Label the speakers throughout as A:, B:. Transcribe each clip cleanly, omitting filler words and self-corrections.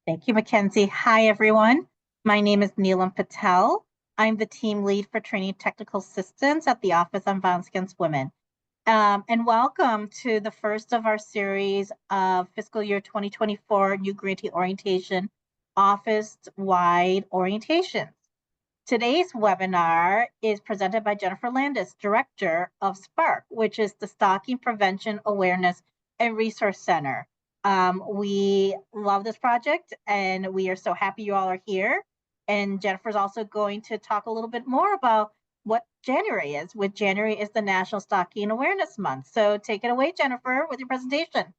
A: Thank you, Mackenzie. Hi, everyone. My name is Neelam Patel. I'm the team lead for training technical assistants at the Office on Violence Against Women. And welcome to the first of our series of fiscal year 2024 new grantee orientation, office-wide orientations. Today's webinar is presented by Jennifer Landis, Director of Sparc, which is the Stalking Prevention Awareness and Resource Center. We love this project and we are so happy you all are here. And Jennifer's also going to talk a little bit more about what January is, which January is the National Stalking Awareness Month. So take it away, Jennifer, with your presentation.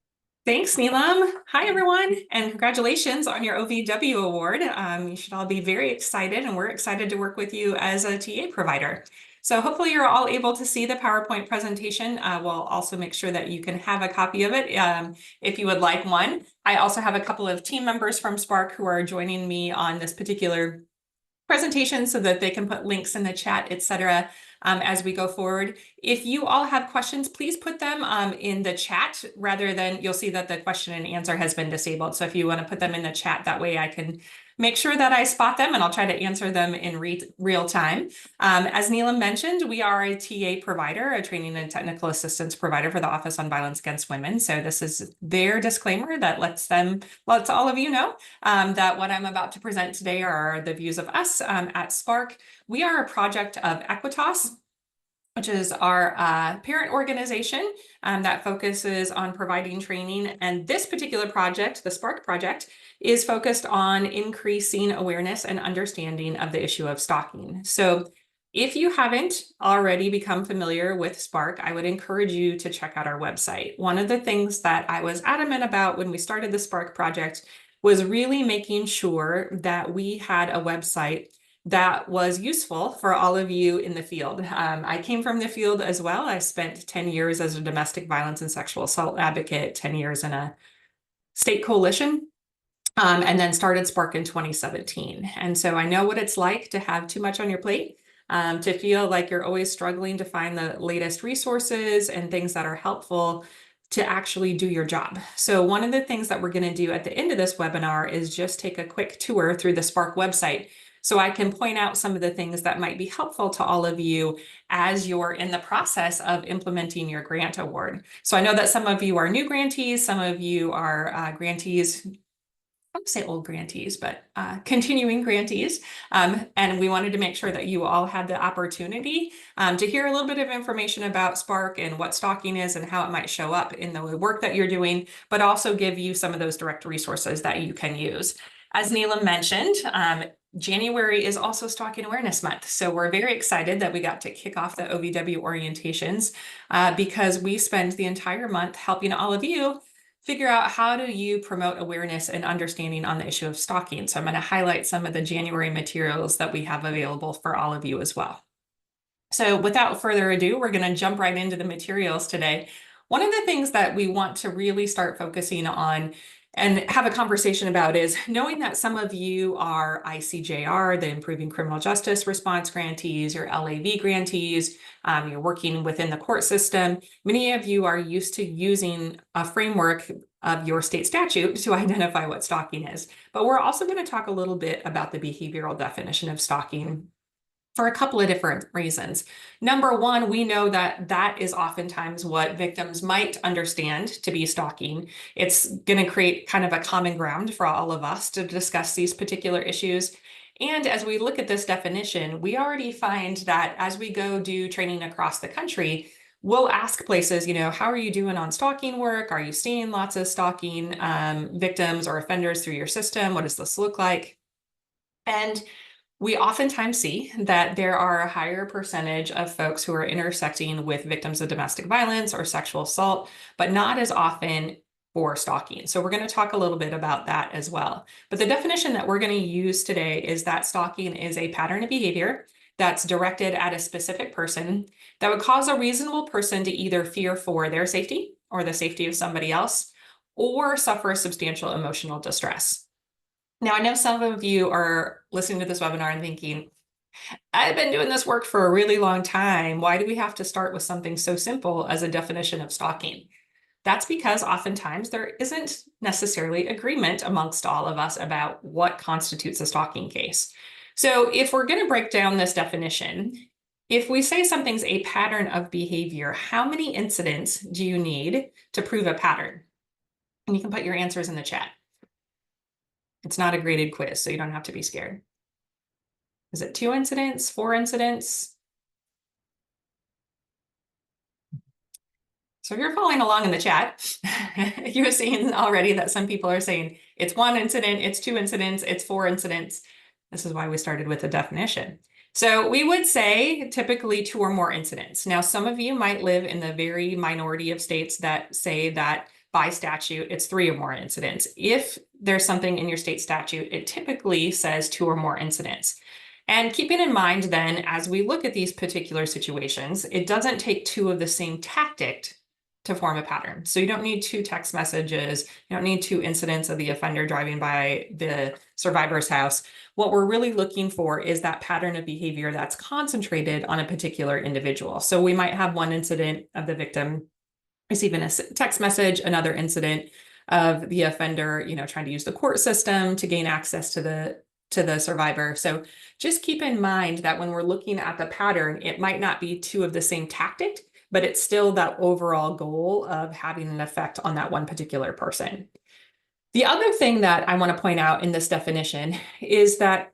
B: Thanks, Neelam. Hi, everyone, and congratulations on your OVW award. You should all be very excited, and we're excited to work with you as a TA provider. So hopefully you're all able to see the PowerPoint presentation. We'll also make sure that you can have a copy of it if you would like one. I also have a couple of team members from Sparc who are joining me on this particular presentation so that they can put links in the chat, etc. As we go forward. If you all have questions, please put them in the chat rather than, you'll see that the question and answer has been disabled. So if you want to put them in the chat, that way I can make sure that I spot them and I'll try to answer them in real time. As Neelam mentioned, we are a TA provider, a training and technical assistance provider for the Office on Violence Against Women. So this is their disclaimer that lets all of you know that what I'm about to present today are the views of us at Sparc. We are a project of Equitas, which is our parent organization that focuses on providing training. And this particular project, the Sparc project, is focused on increasing awareness and understanding of the issue of stalking. So if you haven't already become familiar with Sparc, I would encourage you to check out our website. One of the things that I was adamant about when we started the Sparc project was really making sure that we had a website that was useful for all of you in the field. I came from the field as well. I spent 10 years as a domestic violence and sexual assault advocate, 10 years in a state coalition, and then started Sparc in 2017. And so I know what it's like to have too much on your plate, to feel like you're always struggling to find the latest resources and things that are helpful to actually do your job. So one of the things that we're going to do at the end of this webinar is just take a quick tour through the Sparc website, so I can point out some of the things that might be helpful to all of you as you're in the process of implementing your grant award. So I know that some of you are new grantees, some of you are grantees, I would say old grantees, but continuing grantees. And we wanted to make sure that you all had the opportunity to hear a little bit of information about Sparc and what stalking is and how it might show up in the work that you're doing, but also give you some of those direct resources that you can use. As Neelam mentioned, January is also Stalking Awareness Month. So we're very excited that we got to kick off the OVW orientations because we spend the entire month helping all of you figure out how do you promote awareness and understanding on the issue of stalking. So I'm going to highlight some of the January materials that we have available for all of you as well. So without further ado, we're going to jump right into the materials today. One of the things that we want to really start focusing on and have a conversation about is knowing that some of you are ICJR, the Improving Criminal Justice Response grantees, your LAV grantees, you're working within the court system. Many of you are used to using a framework of your state statute to identify what stalking is. But we're also going to talk a little bit about the behavioral definition of stalking for a couple of different reasons. Number one, we know that that is oftentimes what victims might understand to be stalking. It's going to create kind of a common ground for all of us to discuss these particular issues. And as we look at this definition, we already find that as we go do training across the country, we'll ask places, how are you doing on stalking work? Are you seeing lots of stalking victims or offenders through your system? What does this look like? And we oftentimes see that there are a higher percentage of folks who are intersecting with victims of domestic violence or sexual assault, but not as often for stalking. So we're going to talk a little bit about that as well. But the definition that we're going to use today is that stalking is a pattern of behavior that's directed at a specific person that would cause a reasonable person to either fear for their safety or the safety of somebody else, or suffer substantial emotional distress. Now, I know some of you are listening to this webinar and thinking, I've been doing this work for a really long time. Why do we have to start with something so simple as a definition of stalking? That's because oftentimes there isn't necessarily agreement amongst all of us about what constitutes a stalking case. So if we're going to break down this definition, if we say something's a pattern of behavior, how many incidents do you need to prove a pattern? And you can put your answers in the chat. It's not a graded quiz, so you don't have to be scared. Is it 2 incidents, 4 incidents? So if you're following along in the chat, you're seeing already that some people are saying it's 1 incident, it's 2 incidents, it's 4 incidents. This is why we started with the definition. So we would say typically 2 or more incidents. Now, some of you might live in the very minority of states that say that by statute, it's 3 or more incidents. If there's something in your state statute, it typically says 2 or more incidents. And keeping in mind then, as we look at these particular situations, it doesn't take 2 of the same tactic to form a pattern. So you don't need 2 text messages, you don't need 2 incidents of the offender driving by the survivor's house. What we're really looking for is that pattern of behavior that's concentrated on a particular individual. So we might have 1 incident of the victim receiving a text message, another incident of the offender, trying to use the court system to gain access to the survivor. So just keep in mind that when we're looking at the pattern, it might not be 2 of the same tactic, but it's still that overall goal of having an effect on that one particular person. The other thing that I want to point out in this definition is that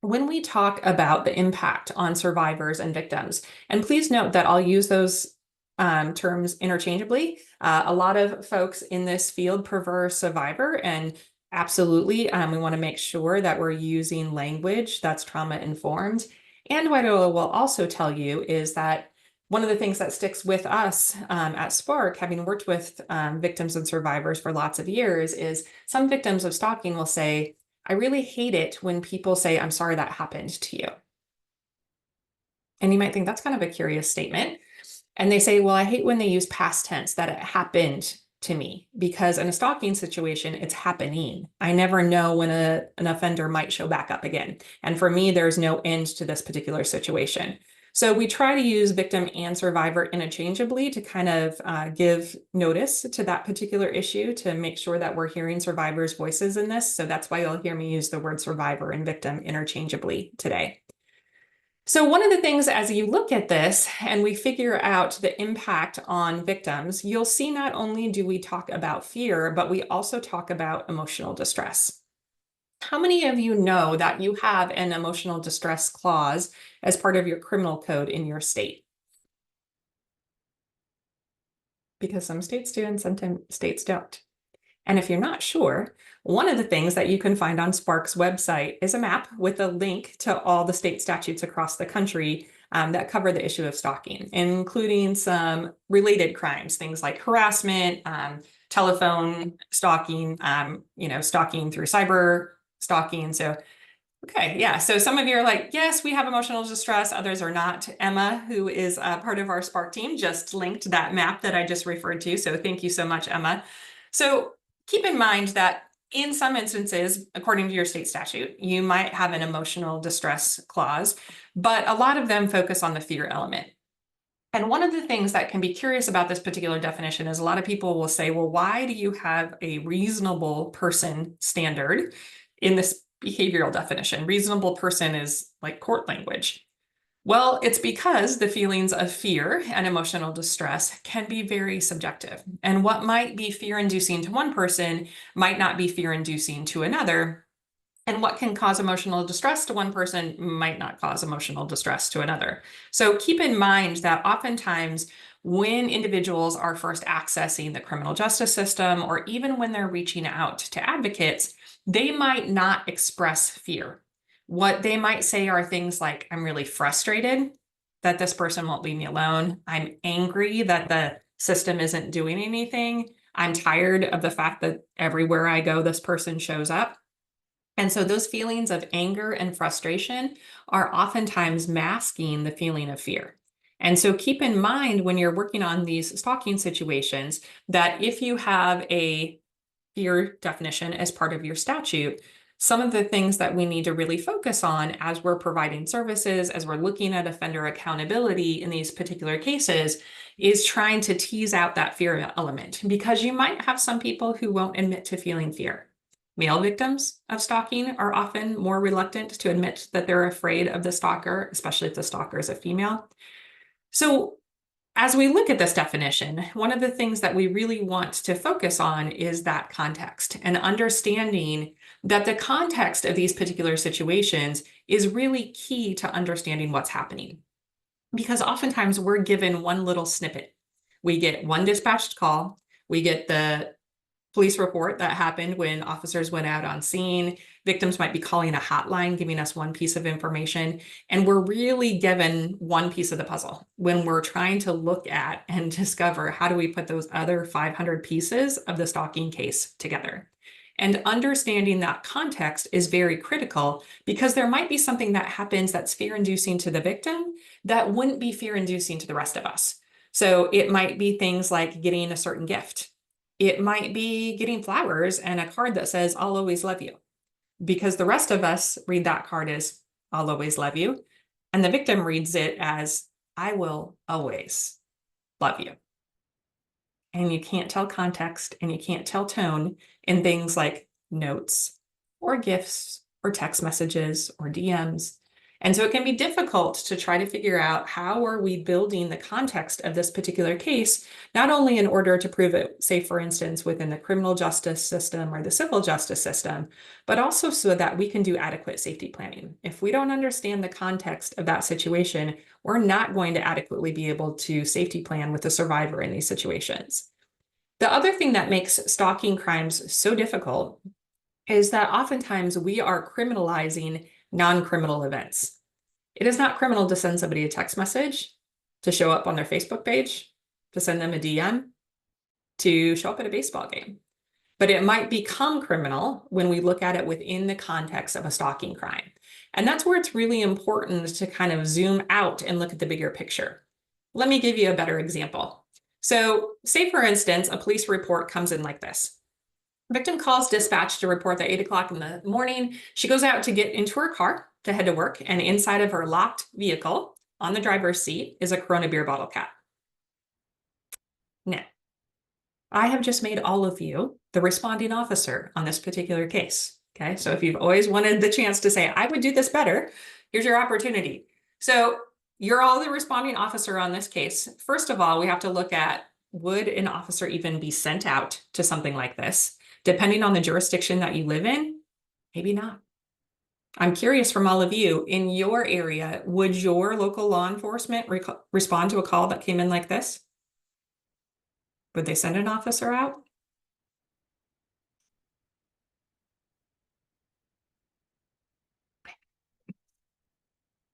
B: when we talk about the impact on survivors and victims, and please note that I'll use those terms interchangeably. A lot of folks in this field prefer survivor, and absolutely, we want to make sure that we're using language that's trauma informed. And what I will also tell you is that one of the things that sticks with us at Sparc, having worked with victims and survivors for lots of years, is some victims of stalking will say, I really hate it when people say, I'm sorry that happened to you. And you might think that's kind of a curious statement. And they say, well, I hate when they use past tense, that it happened to me, because in a stalking situation, it's happening. I never know when an offender might show back up again. And for me, there's no end to this particular situation. So we try to use victim and survivor interchangeably to kind of give notice to that particular issue, to make sure that we're hearing survivors' voices in this. So that's why you'll hear me use the word survivor and victim interchangeably today. So one of the things as you look at this and we figure out the impact on victims, you'll see not only do we talk about fear, but we also talk about emotional distress. How many of you know that you have an emotional distress clause as part of your criminal code in your state? Because some states do and some states don't. And if you're not sure, one of the things that you can find on Sparc's website is a map with a link to all the state statutes across the country that cover the issue of stalking, including some related crimes, things like harassment, telephone stalking, stalking through cyber stalking. So, okay, yeah. So some of you are like, yes, we have emotional distress. Others are not. Emma, who is part of our Sparc team, just linked that map that I just referred to. So thank you so much, Emma. So keep in mind that in some instances, according to your state statute, you might have an emotional distress clause, but a lot of them focus on the fear element. And one of the things that can be curious about this particular definition is a lot of people will say, well, why do you have a reasonable person standard in this behavioral definition? Reasonable person is like court language. Well, it's because the feelings of fear and emotional distress can be very subjective. And what might be fear-inducing to one person might not be fear-inducing to another. And what can cause emotional distress to one person might not cause emotional distress to another. So keep in mind that oftentimes when individuals are first accessing the criminal justice system, or even when they're reaching out to advocates, they might not express fear. What they might say are things like, I'm really frustrated that this person won't leave me alone. I'm angry that the system isn't doing anything. I'm tired of the fact that everywhere I go, this person shows up. And so those feelings of anger and frustration are oftentimes masking the feeling of fear. And so keep in mind when you're working on these stalking situations that if you have a fear definition as part of your statute, some of the things that we need to really focus on as we're providing services, as we're looking at offender accountability in these particular cases, is trying to tease out that fear element, because you might have some people who won't admit to feeling fear. Male victims of stalking are often more reluctant to admit that they're afraid of the stalker, especially if the stalker is a female. So as we look at this definition, one of the things that we really want to focus on is that context, and understanding that the context of these particular situations is really key to understanding what's happening. Because oftentimes we're given one little snippet. We get one dispatched call, we get the police report that happened when officers went out on scene. Victims might be calling a hotline, giving us one piece of information, and we're really given one piece of the puzzle when we're trying to look at and discover how do we put those other 500 pieces of the stalking case together. And understanding that context is very critical, because there might be something that happens that's fear-inducing to the victim that wouldn't be fear-inducing to the rest of us. So it might be things like getting a certain gift. It might be getting flowers and a card that says, "I'll always love you," because the rest of us read that card as, "I'll always love you." And the victim reads it as, "I will always love you." And you can't tell context and you can't tell tone in things like notes or gifts or text messages or DMs. And so it can be difficult to try to figure out how are we building the context of this particular case, not only in order to prove it, say, for instance, within the criminal justice system or the civil justice system, but also so that we can do adequate safety planning. If we don't understand the context of that situation, we're not going to adequately be able to safety plan with the survivor in these situations. The other thing that makes stalking crimes so difficult is that oftentimes we are criminalizing non-criminal events. It is not criminal to send somebody a text message, to show up on their Facebook page, to send them a DM, to show up at a baseball game. But it might become criminal when we look at it within the context of a stalking crime. And that's where it's really important to kind of zoom out and look at the bigger picture. Let me give you a better example. So say, for instance, a police report comes in like this. Victim calls dispatch to report that 8 o'clock in the morning, she goes out to get into her car to head to work, and inside of her locked vehicle on the driver's seat is a Corona beer bottle cap. Now, I have just made all of you the responding officer on this particular case. Okay, so if you've always wanted the chance to say, "I would do this better," here's your opportunity. So you're all the responding officer on this case. First of all, we have to look at, would an officer even be sent out to something like this? Depending on the jurisdiction that you live in, maybe not. I'm curious from all of you, in your area, would your local law enforcement respond to a call that came in like this? Would they send an officer out?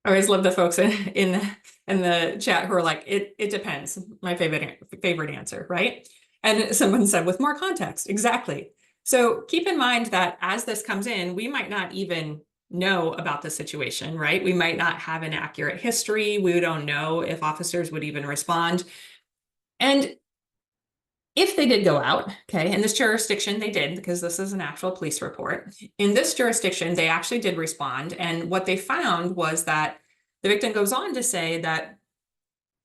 B: I always love the folks in the chat who are like, it depends. My favorite answer, right? And someone said, with more context, exactly. So keep in mind that as this comes in, we might not even know about the situation, right? We might not have an accurate history. We don't know if officers would even respond. And if they did go out, okay, in this jurisdiction, they did, because this is an actual police report. In this jurisdiction, they actually did respond. And what they found was that the victim goes on to say that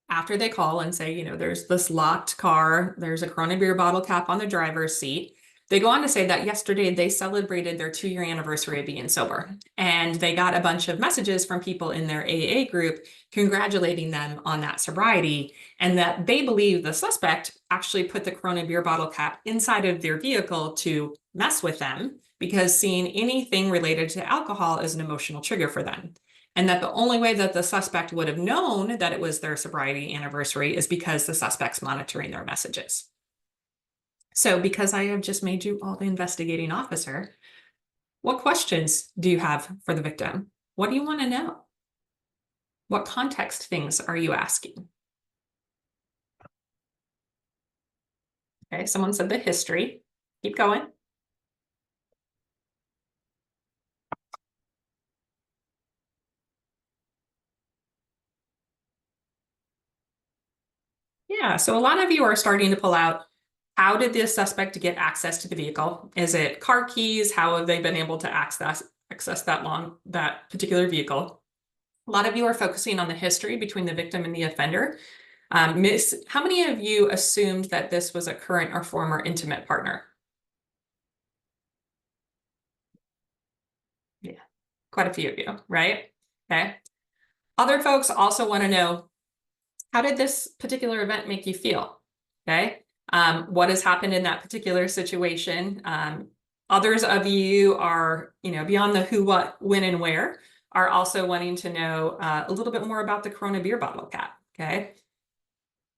B: after they call and say, there's this locked car, there's a Corona beer bottle cap on the driver's seat. They go on to say that yesterday they celebrated their 2-year anniversary of being sober. And they got a bunch of messages from people in their AA group congratulating them on that sobriety, and that they believe the suspect actually put the Corona beer bottle cap inside of their vehicle to mess with them, because seeing anything related to alcohol is an emotional trigger for them. And that the only way that the suspect would have known that it was their sobriety anniversary is because the suspect's monitoring their messages. So because I have just made you all the investigating officer, what questions do you have for the victim? What do you want to know? What context things are you asking? Okay, someone said the history. Keep going. Yeah, so a lot of you are starting to pull out How did the suspect get access to the vehicle? Is it car keys? How have they been able to access that particular vehicle? A lot of you are focusing on the history between the victim and the offender. Miss, how many of you assumed that this was a current or former intimate partner? Yeah, quite a few of you, right? Okay. Other folks also want to know, how did this particular event make you feel? Okay. What has happened in that particular situation? Others of you are, beyond the who, what, when, and where, are also wanting to know a little bit more about the Corona beer bottle cap. Okay.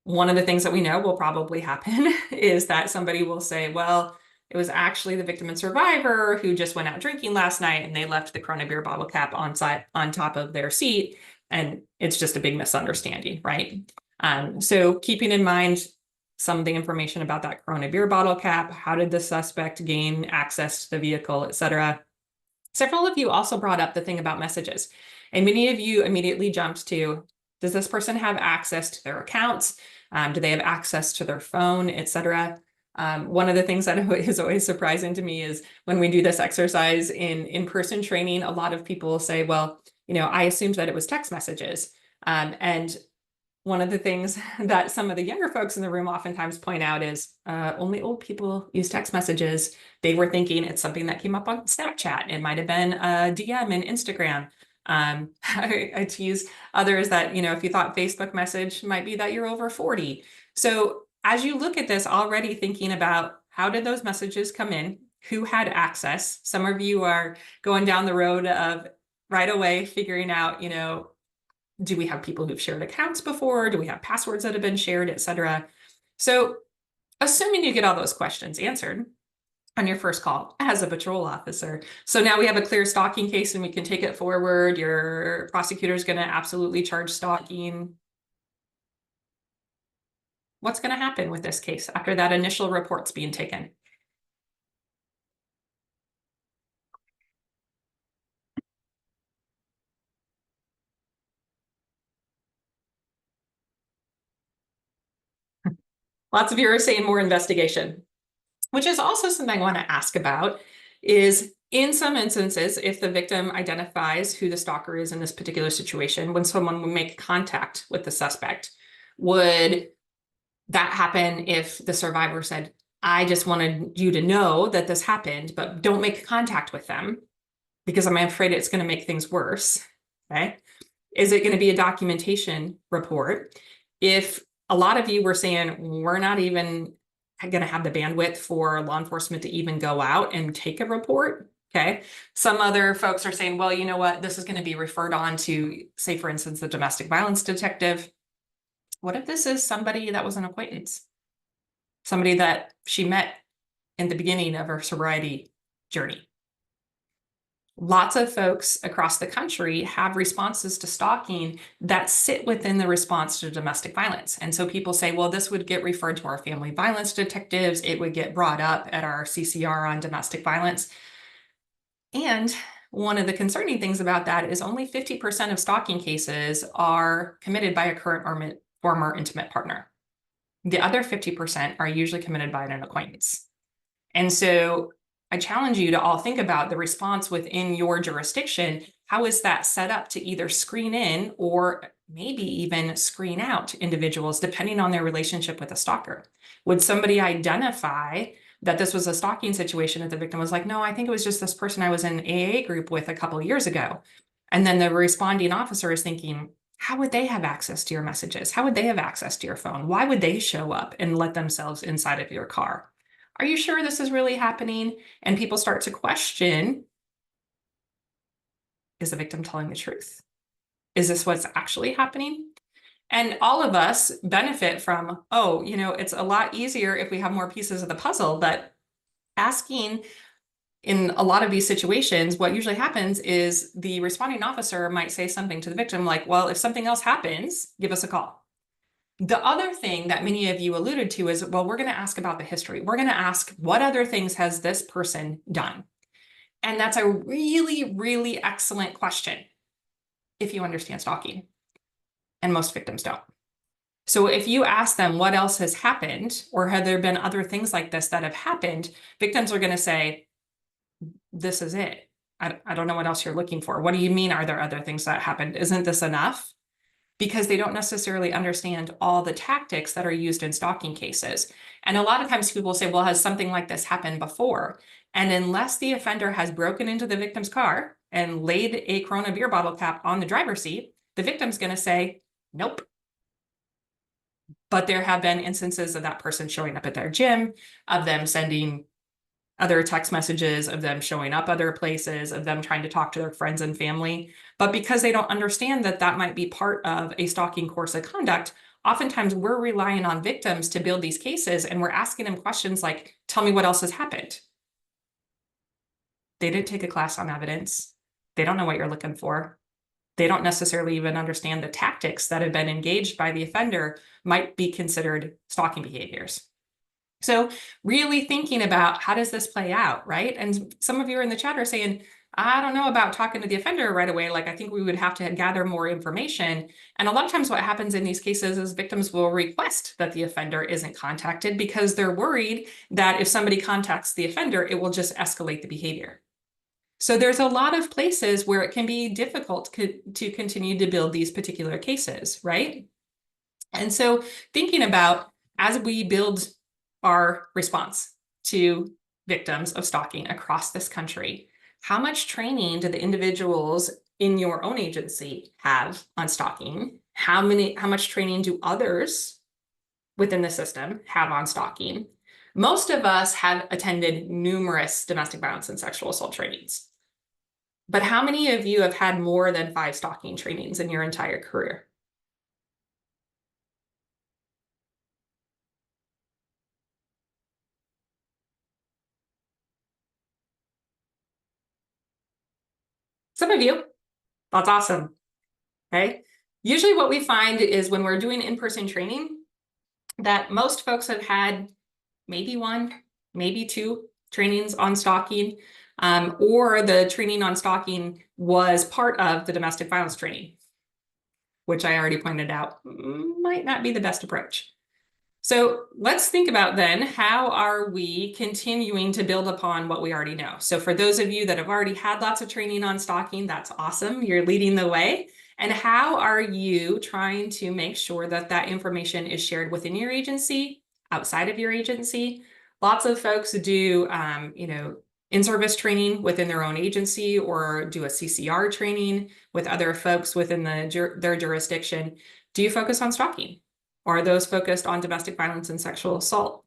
B: One of the things that we know will probably happen is that somebody will say, well, it was actually the victim and survivor who just went out drinking last night and they left the Corona beer bottle cap on top of their seat. And it's just a big misunderstanding, right? So keeping in mind some of the information about that Corona beer bottle cap, how did the suspect gain access to the vehicle, et cetera. Several of you also brought up the thing about messages. And many of you immediately jumped to, does this person have access to their accounts? Do they have access to their phone, et cetera? One of the things that is always surprising to me is when we do this exercise in in-person training, a lot of people say, well, I assumed that it was text messages. And one of the things that some of the younger folks in the room oftentimes point out is only old people use text messages. They were thinking it's something that came up on Snapchat. It might have been a DM in Instagram. I tease others that, if you thought Facebook message might be that you're over 40. So as you look at this, already thinking about how did those messages come in, who had access. Some of you are going down the road of right away figuring out, do we have people who've shared accounts before? Do we have passwords that have been shared, et cetera? So assuming you get all those questions answered on your first call as a patrol officer. So now we have a clear stalking case and we can take it forward. Your prosecutor is going to absolutely charge stalking. What's going to happen with this case after that initial report's being taken? Lots of you are saying more investigation, which is also something I want to ask about is in some instances, if the victim identifies who the stalker is in this particular situation, when someone would make contact with the suspect, would that happen if the survivor said, I just wanted you to know that this happened, but don't make contact with them because I'm afraid it's going to make things worse. Okay. Is it going to be a documentation report? If a lot of you were saying, we're not even going to have the bandwidth for law enforcement to even go out and take a report. Okay. Some other folks are saying, well, you know what, this is going to be referred on to, say, for instance, the domestic violence detective. What if this is somebody that was an acquaintance? Somebody that she met in the beginning of her sobriety journey. Lots of folks across the country have responses to stalking that sit within the response to domestic violence. And so people say, well, this would get referred to our family violence detectives. It would get brought up at our CCR on domestic violence. And one of the concerning things about that is only 50% of stalking cases are committed by a current or former intimate partner. The other 50% are usually committed by an acquaintance. And so I challenge you to all think about the response within your jurisdiction. How is that set up to either screen in or maybe even screen out individuals depending on their relationship with a stalker? Would somebody identify that this was a stalking situation if the victim was like, no, I think it was just this person I was in an AA group with a couple of years ago. And then the responding officer is thinking, how would they have access to your messages? How would they have access to your phone? Why would they show up and let themselves inside of your car? Are you sure this is really happening? And people start to question, is the victim telling the truth? Is this what's actually happening? And all of us benefit from, oh, it's a lot easier if we have more pieces of the puzzle, but asking in a lot of these situations, what usually happens is the responding officer might say something to the victim like, well, if something else happens, give us a call. The other thing that many of you alluded to is, well, we're going to ask about the history. We're going to ask what other things has this person done? And that's a really, really excellent question if you understand stalking. And most victims don't. So if you ask them what else has happened, or have there been other things like this that have happened, victims are going to say, this is it. I don't know what else you're looking for. What do you mean, are there other things that happened? Isn't this enough? Because they don't necessarily understand all the tactics that are used in stalking cases. And a lot of times people say, well, has something like this happened before? And unless the offender has broken into the victim's car and laid a Corona beer bottle cap on the driver's seat, the victim's going to say, nope. But there have been instances of that person showing up at their gym, of them sending other text messages, of them showing up other places, of them trying to talk to their friends and family. But because they don't understand that that might be part of a stalking course of conduct, oftentimes we're relying on victims to build these cases, and we're asking them questions like, tell me what else has happened. They didn't take a class on evidence. They don't know what you're looking for. They don't necessarily even understand the tactics that have been engaged by the offender might be considered stalking behaviors. So really thinking about, how does this play out, right? And some of you are in the chat are saying, I don't know about talking to the offender right away. Like, I think we would have to gather more information. And a lot of times what happens in these cases is victims will request that the offender isn't contacted because they're worried that if somebody contacts the offender, it will just escalate the behavior. So there's a lot of places where it can be difficult to continue to build these particular cases, right? And so thinking about, as we build our response to victims of stalking across this country, how much training do the individuals in your own agency have on stalking? How much training do others within the system have on stalking? Most of us have attended numerous domestic violence and sexual assault trainings. But how many of you have had more than 5 stalking trainings in your entire career? Some of you. That's awesome. Okay. Usually what we find is when we're doing in-person training, that most folks have had maybe 1, maybe 2 trainings on stalking, or the training on stalking was part of the domestic violence training, which I already pointed out might not be the best approach. So let's think about then, how are we continuing to build upon what we already know? So for those of you that have already had lots of training on stalking, that's awesome. You're leading the way. And how are you trying to make sure that that information is shared within your agency, outside of your agency? Lots of folks do, in-service training within their own agency, or do a CCR training with other folks within their jurisdiction. Do you focus on stalking? Or are those focused on domestic violence and sexual assault?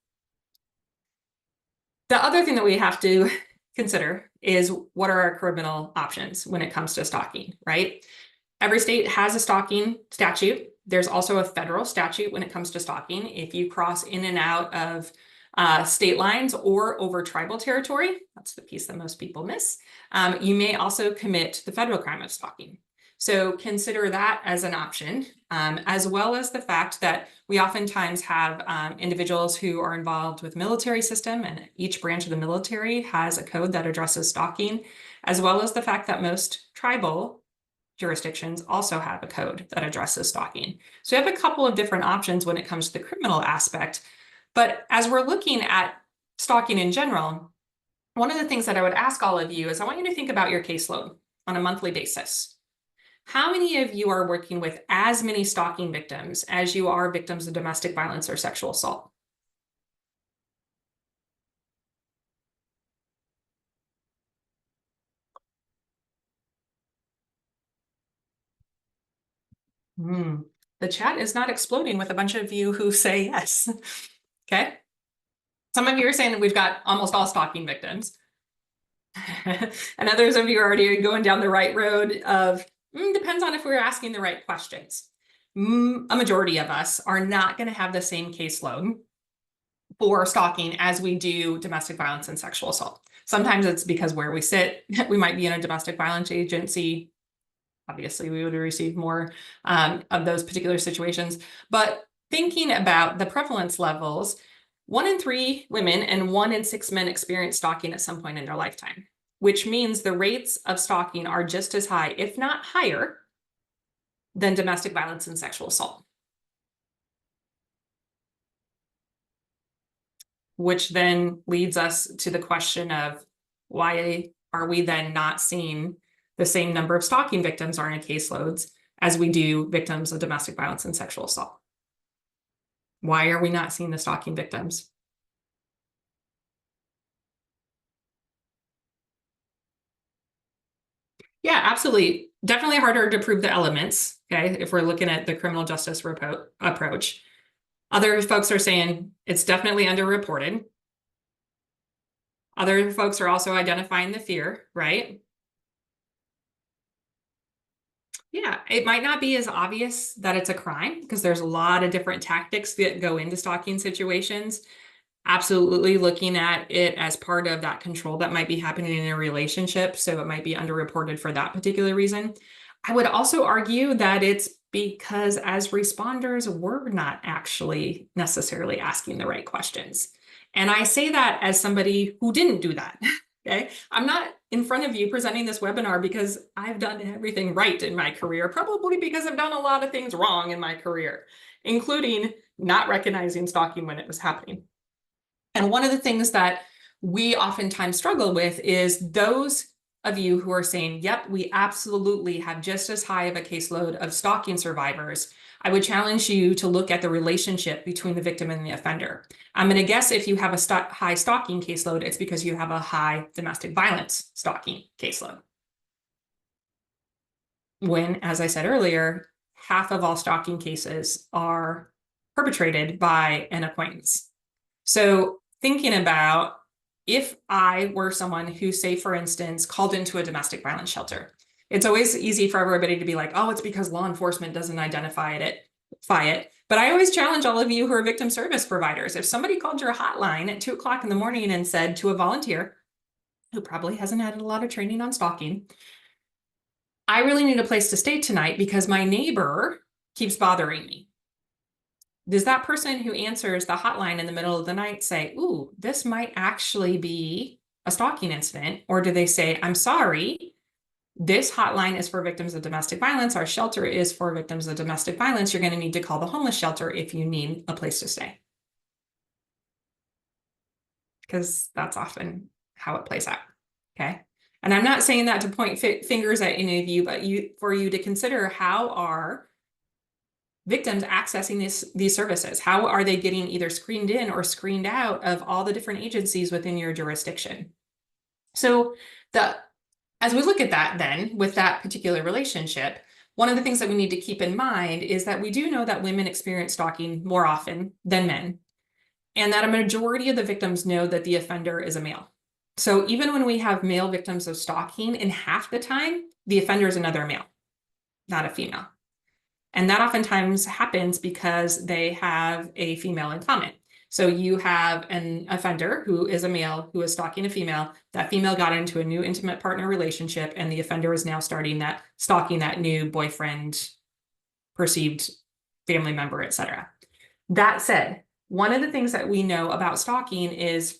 B: The other thing that we have to consider is, what are our criminal options when it comes to stalking, right? Every state has a stalking statute. There's also a federal statute when it comes to stalking. If you cross in and out of state lines or over tribal territory, that's the piece that most people miss, you may also commit the federal crime of stalking. So consider that as an option, as well as the fact that we oftentimes have individuals who are involved with military system, and each branch of the military has a code that addresses stalking, as well as the fact that most tribal jurisdictions also have a code that addresses stalking. So we have a couple of different options when it comes to the criminal aspect. But as we're looking at stalking in general, one of the things that I would ask all of you is, I want you to think about your caseload on a monthly basis. How many of you are working with as many stalking victims as you are victims of domestic violence or sexual assault? The chat is not exploding with a bunch of you who say yes. Okay. Some of you are saying that we've got almost all stalking victims. And others of you are already going down the right road of, depends on if we're asking the right questions. A majority of us are not going to have the same caseload for stalking as we do domestic violence and sexual assault. Sometimes it's because where we sit, we might be in a domestic violence agency. Obviously, we would receive more of those particular situations. But thinking about the prevalence levels, 1 in 3 women and 1 in 6 men experience stalking at some point in their lifetime, which means the rates of stalking are just as high, if not higher, than domestic violence and sexual assault. which then leads us to the question of why are we then not seeing the same number of stalking victims on our caseloads as we do victims of domestic violence and sexual assault? Why are we not seeing the stalking victims? Yeah, absolutely. Definitely harder to prove the elements, okay, if we're looking at the criminal justice approach. Other folks are saying it's definitely underreported. Other folks are also identifying the fear, right? Yeah, it might not be as obvious that it's a crime because there's a lot of different tactics that go into stalking situations. Absolutely looking at it as part of that control that might be happening in a relationship. So it might be underreported for that particular reason. I would also argue that it's because as responders, we're not actually necessarily asking the right questions. And I say that as somebody who didn't do that. Okay. I'm not in front of you presenting this webinar because I've done everything right in my career, probably because I've done a lot of things wrong in my career, including not recognizing stalking when it was happening. And one of the things that we oftentimes struggle with is those of you who are saying, yep, we absolutely have just as high of a caseload of stalking survivors. I would challenge you to look at the relationship between the victim and the offender. I'm going to guess if you have a high stalking caseload, it's because you have a high domestic violence stalking caseload. When, as I said earlier, half of all stalking cases are perpetrated by an acquaintance. So thinking about if I were someone who, say, for instance, called into a domestic violence shelter, it's always easy for everybody to be like, oh, it's because law enforcement doesn't identify it. But I always challenge all of you who are victim service providers. If somebody called your hotline at 2 o'clock in the morning and said to a volunteer who probably hasn't had a lot of training on stalking, I really need a place to stay tonight because my neighbor keeps bothering me. Does that person who answers the hotline in the middle of the night say, ooh, this might actually be a stalking incident? Or do they say, I'm sorry, this hotline is for victims of domestic violence. Our shelter is for victims of domestic violence. You're going to need to call the homeless shelter if you need a place to stay. Because that's often how it plays out. Okay. And I'm not saying that to point fingers at any of you, but for you to consider how are victims accessing these services? How are they getting either screened in or screened out of all the different agencies within your jurisdiction? So as we look at that then, with that particular relationship, one of the things that we need to keep in mind is that we do know that women experience stalking more often than men, and that a majority of the victims know that the offender is a male. So even when we have male victims of stalking, in half the time, the offender is another male, not a female. And that oftentimes happens because they have a female in common. So you have an offender who is a male who is stalking a female. That female got into a new intimate partner relationship, and the offender is now stalking that new boyfriend, perceived family member, etc. That said, one of the things that we know about stalking is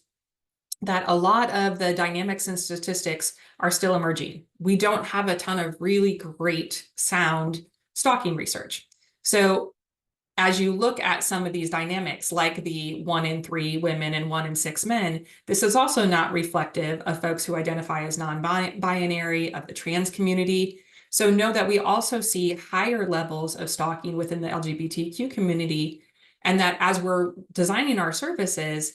B: that a lot of the dynamics and statistics are still emerging. We don't have a ton of really great sound stalking research. So as you look at some of these dynamics, like the 1 in 3 women and 1 in 6 men, this is also not reflective of folks who identify as non-binary, of the trans community. So know that we also see higher levels of stalking within the LGBTQ community, and that as we're designing our services,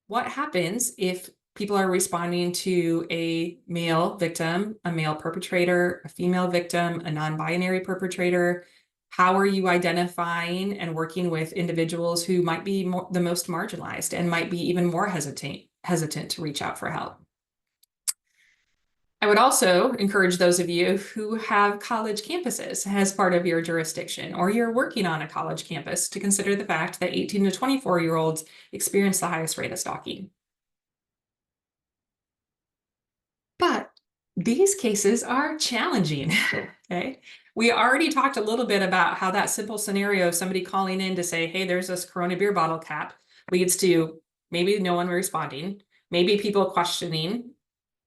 B: what happens if people are responding to a male victim, a male perpetrator, a female victim, a non-binary perpetrator? How are you identifying and working with individuals who might be the most marginalized and might be even more hesitant to reach out for help? I would also encourage those of you who have college campuses as part of your jurisdiction, or you're working on a college campus, to consider the fact that 18 to 24-year-olds experience the highest rate of stalking. But these cases are challenging, okay? We already talked a little bit about how that simple scenario of somebody calling in to say, hey, there's this Corona beer bottle cap, leads to maybe no one responding, maybe people questioning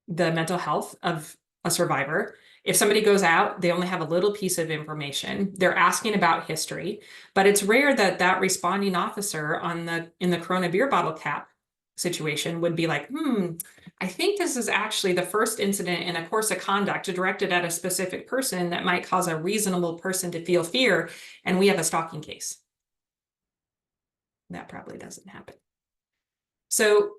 B: the mental health of a survivor. If somebody goes out, they only have a little piece of information. They're asking about history, but it's rare that that responding officer in the Corona beer bottle cap situation would be like, I think this is actually the first incident in a course of conduct directed at a specific person that might cause a reasonable person to feel fear, and we have a stalking case. That probably doesn't happen. So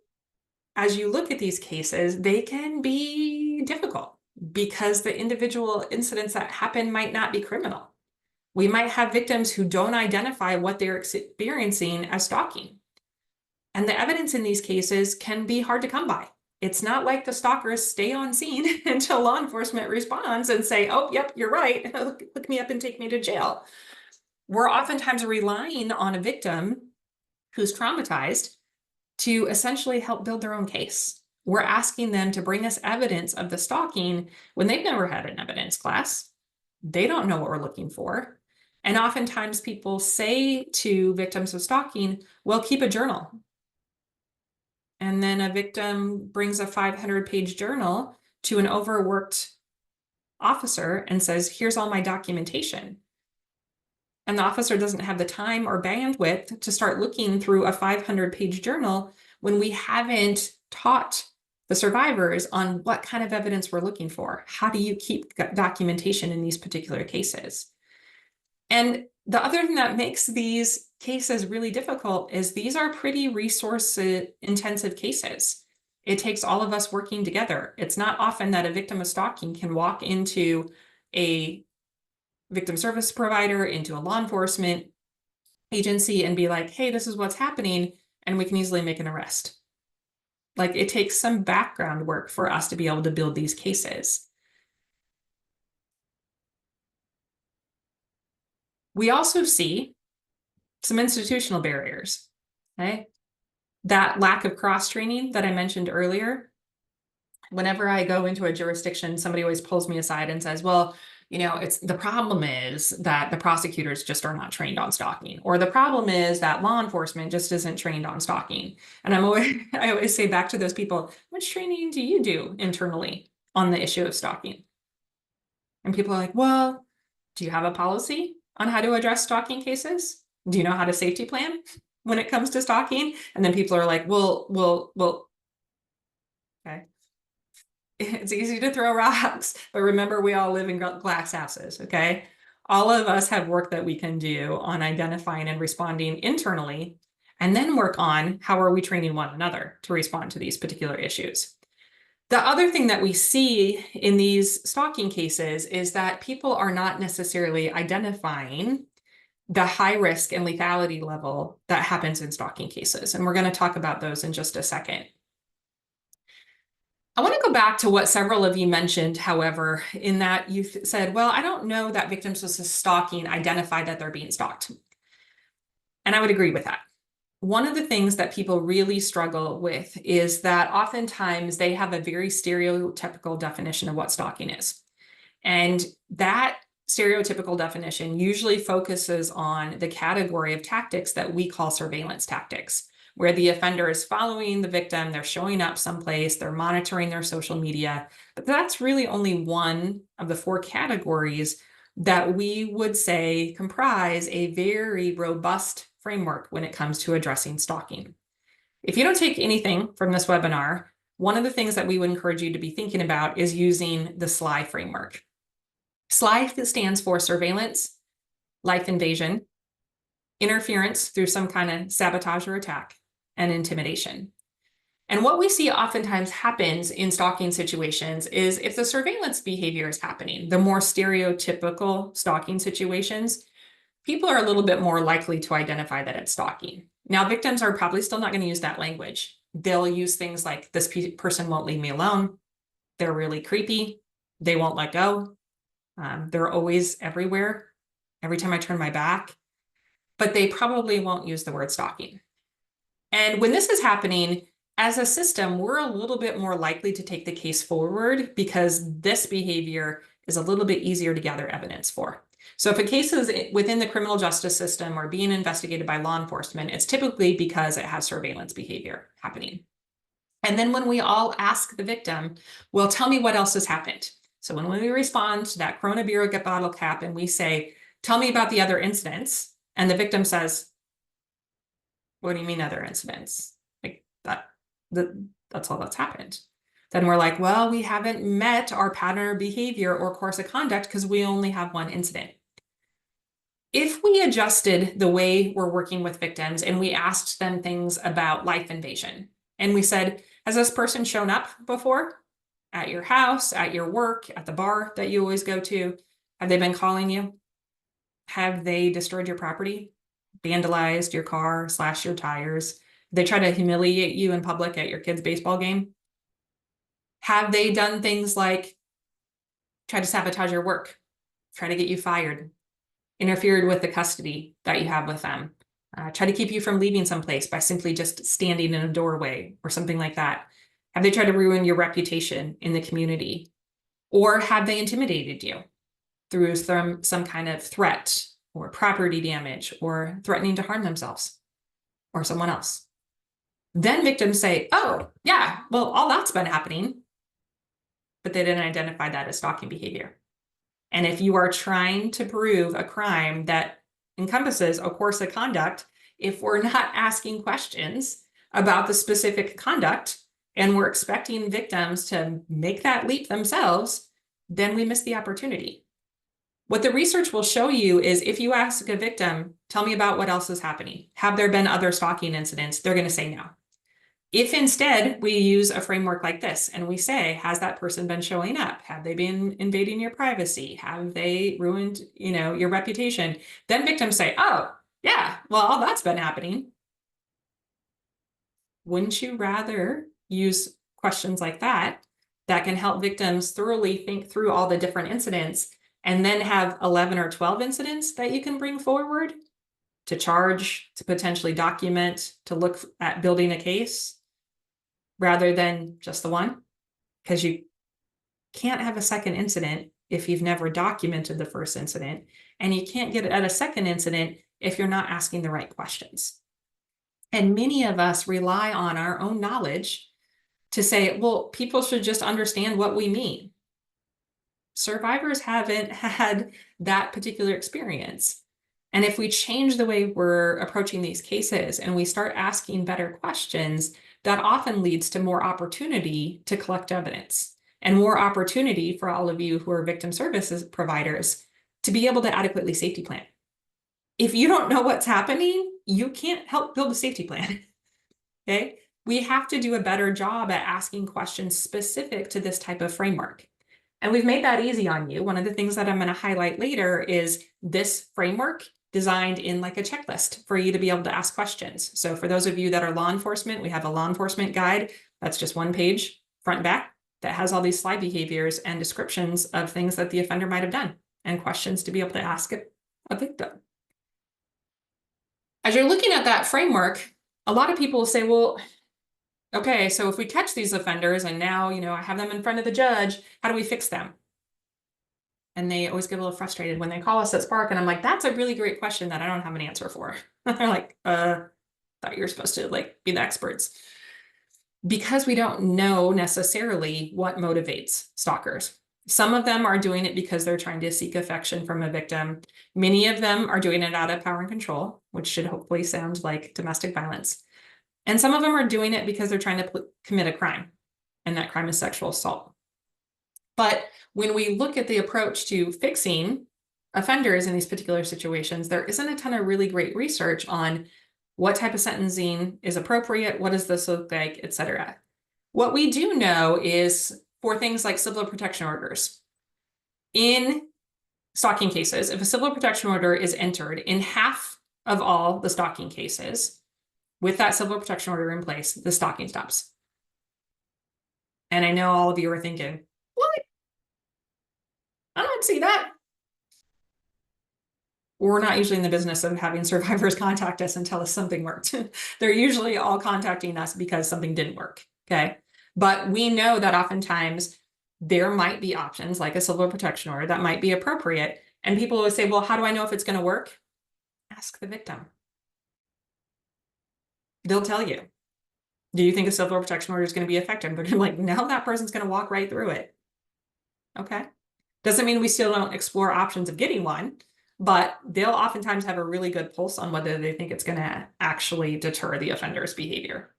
B: as you look at these cases, they can be difficult because the individual incidents that happen might not be criminal. We might have victims who don't identify what they're experiencing as stalking. And the evidence in these cases can be hard to come by. It's not like the stalkers stay on scene until law enforcement responds and say, oh, yep, you're right. Look me up and take me to jail. We're oftentimes relying on a victim who's traumatized to essentially help build their own case. We're asking them to bring us evidence of the stalking when they've never had an evidence class. They don't know what we're looking for. And oftentimes people say to victims of stalking, well, keep a journal. And then a victim brings a 500-page journal to an overworked officer and says, here's all my documentation. And the officer doesn't have the time or bandwidth to start looking through a 500-page journal when we haven't taught the survivors on what kind of evidence we're looking for. How do you keep documentation in these particular cases? And the other thing that makes these cases really difficult is these are pretty resource-intensive cases. It takes all of us working together. It's not often that a victim of stalking can walk into a victim service provider, into a law enforcement agency and be like, hey, this is what's happening, and we can easily make an arrest. Like, it takes some background work for us to be able to build these cases. We also see some institutional barriers, okay? That lack of cross-training that I mentioned earlier. Whenever I go into a jurisdiction, somebody always pulls me aside and says, well, you know, the problem is that the prosecutors just are not trained on stalking, or the problem is that law enforcement just isn't trained on stalking. And I always say back to those people, how much training do you do internally on the issue of stalking? And people are like, well, do you have a policy on how to address stalking cases? Do you know how to safety plan when it comes to stalking? And then people are like, well, okay. It's easy to throw rocks, but remember, we all live in glass houses, okay? All of us have work that we can do on identifying and responding internally, and then work on how are we training one another to respond to these particular issues. The other thing that we see in these stalking cases is that people are not necessarily identifying the high risk and lethality level that happens in stalking cases. And we're going to talk about those in just a second. I want to go back to what several of you mentioned, however, in that you said, well, I don't know that victims of stalking identify that they're being stalked. And I would agree with that. One of the things that people really struggle with is that oftentimes they have a very stereotypical definition of what stalking is. And that stereotypical definition usually focuses on the category of tactics that we call surveillance tactics, where the offender is following the victim, they're showing up someplace, they're monitoring their social media. But that's really only one of the 4 categories that we would say comprise a very robust framework when it comes to addressing stalking. If you don't take anything from this webinar, one of the things that we would encourage you to be thinking about is using the SLI framework. SLI stands for surveillance, life invasion, interference through some kind of sabotage or attack, and intimidation. And what we see oftentimes happens in stalking situations is if the surveillance behavior is happening, the more stereotypical stalking situations, people are a little bit more likely to identify that it's stalking. Now, victims are probably still not going to use that language. They'll use things like, this person won't leave me alone. They're really creepy. They won't let go. They're always everywhere, every time I turn my back. But they probably won't use the word stalking. And when this is happening, as a system, we're a little bit more likely to take the case forward because this behavior is a little bit easier to gather evidence for. So if a case is within the criminal justice system or being investigated by law enforcement, it's typically because it has surveillance behavior happening. And then when we all ask the victim, well, tell me what else has happened. So when we respond to that Corona Bureau get bottle cap and we say, tell me about the other incidents, and the victim says, what do you mean other incidents? Like that's all that's happened. Then we're like, well, we haven't met our pattern of behavior or course of conduct because we only have one incident. If we adjusted the way we're working with victims and we asked them things about life invasion, and we said, has this person shown up before at your house, at your work, at the bar that you always go to? Have they been calling you? Have they destroyed your property, vandalized your car, slashed your tires? They try to humiliate you in public at your kid's baseball game? Have they done things like try to sabotage your work, try to get you fired, interfered with the custody that you have with them, try to keep you from leaving someplace by simply just standing in a doorway or something like that? Have they tried to ruin your reputation in the community? Or have they intimidated you through some kind of threat or property damage or threatening to harm themselves or someone else? Then victims say, oh, yeah, well, all that's been happening, but they didn't identify that as stalking behavior. And if you are trying to prove a crime that encompasses a course of conduct, if we're not asking questions about the specific conduct and we're expecting victims to make that leap themselves, then we miss the opportunity. What the research will show you is if you ask a victim, tell me about what else is happening. Have there been other stalking incidents? They're going to say no. If instead we use a framework like this and we say, has that person been showing up? Have they been invading your privacy? Have they ruined, your reputation? Then victims say, oh, yeah, well, all that's been happening. Wouldn't you rather use questions like that can help victims thoroughly think through all the different incidents and then have 11 or 12 incidents that you can bring forward to charge, to potentially document, to look at building a case, rather than just the one? Because you can't have a second incident if you've never documented the first incident, and you can't get at a second incident if you're not asking the right questions. And many of us rely on our own knowledge to say, well, people should just understand what we mean. Survivors haven't had that particular experience. And if we change the way we're approaching these cases and we start asking better questions, that often leads to more opportunity to collect evidence and more opportunity for all of you who are victim services providers to be able to adequately safety plan. If you don't know what's happening, you can't help build a safety plan. Okay? We have to do a better job at asking questions specific to this type of framework. And we've made that easy on you. One of the things that I'm going to highlight later is this framework designed in like a checklist for you to be able to ask questions. So for those of you that are law enforcement, we have a law enforcement guide. That's just one page, front and back, that has all these slide behaviors and descriptions of things that the offender might have done and questions to be able to ask a victim. As you're looking at that framework, a lot of people will say, well, okay, so if we catch these offenders and now, I have them in front of the judge, how do we fix them? And they always get a little frustrated when they call us at Sparc, and I'm like, that's a really great question that I don't have an answer for. They're like, thought you were supposed to be the experts. Because we don't know necessarily what motivates stalkers. Some of them are doing it because they're trying to seek affection from a victim. Many of them are doing it out of power and control, which should hopefully sound like domestic violence. And some of them are doing it because they're trying to commit a crime, and that crime is sexual assault. But when we look at the approach to fixing offenders in these particular situations, there isn't a ton of really great research on what type of sentencing is appropriate, what does this look like, et cetera. What we do know is for things like civil protection orders. In stalking cases, if a civil protection order is entered in half of all the stalking cases, with that civil protection order in place, the stalking stops. And I know all of you are thinking, what? I don't see that. We're not usually in the business of having survivors contact us and tell us something worked. They're usually all contacting us because something didn't work, okay? But we know that oftentimes there might be options like a civil protection order that might be appropriate. And people will say, well, how do I know if it's going to work? Ask the victim. They'll tell you. Do you think a civil protection order is going to be effective? They're like, no, that person's going to walk right through it. Okay. Doesn't mean we still don't explore options of getting one, but they'll oftentimes have a really good pulse on whether they think it's going to actually deter the offender's behavior.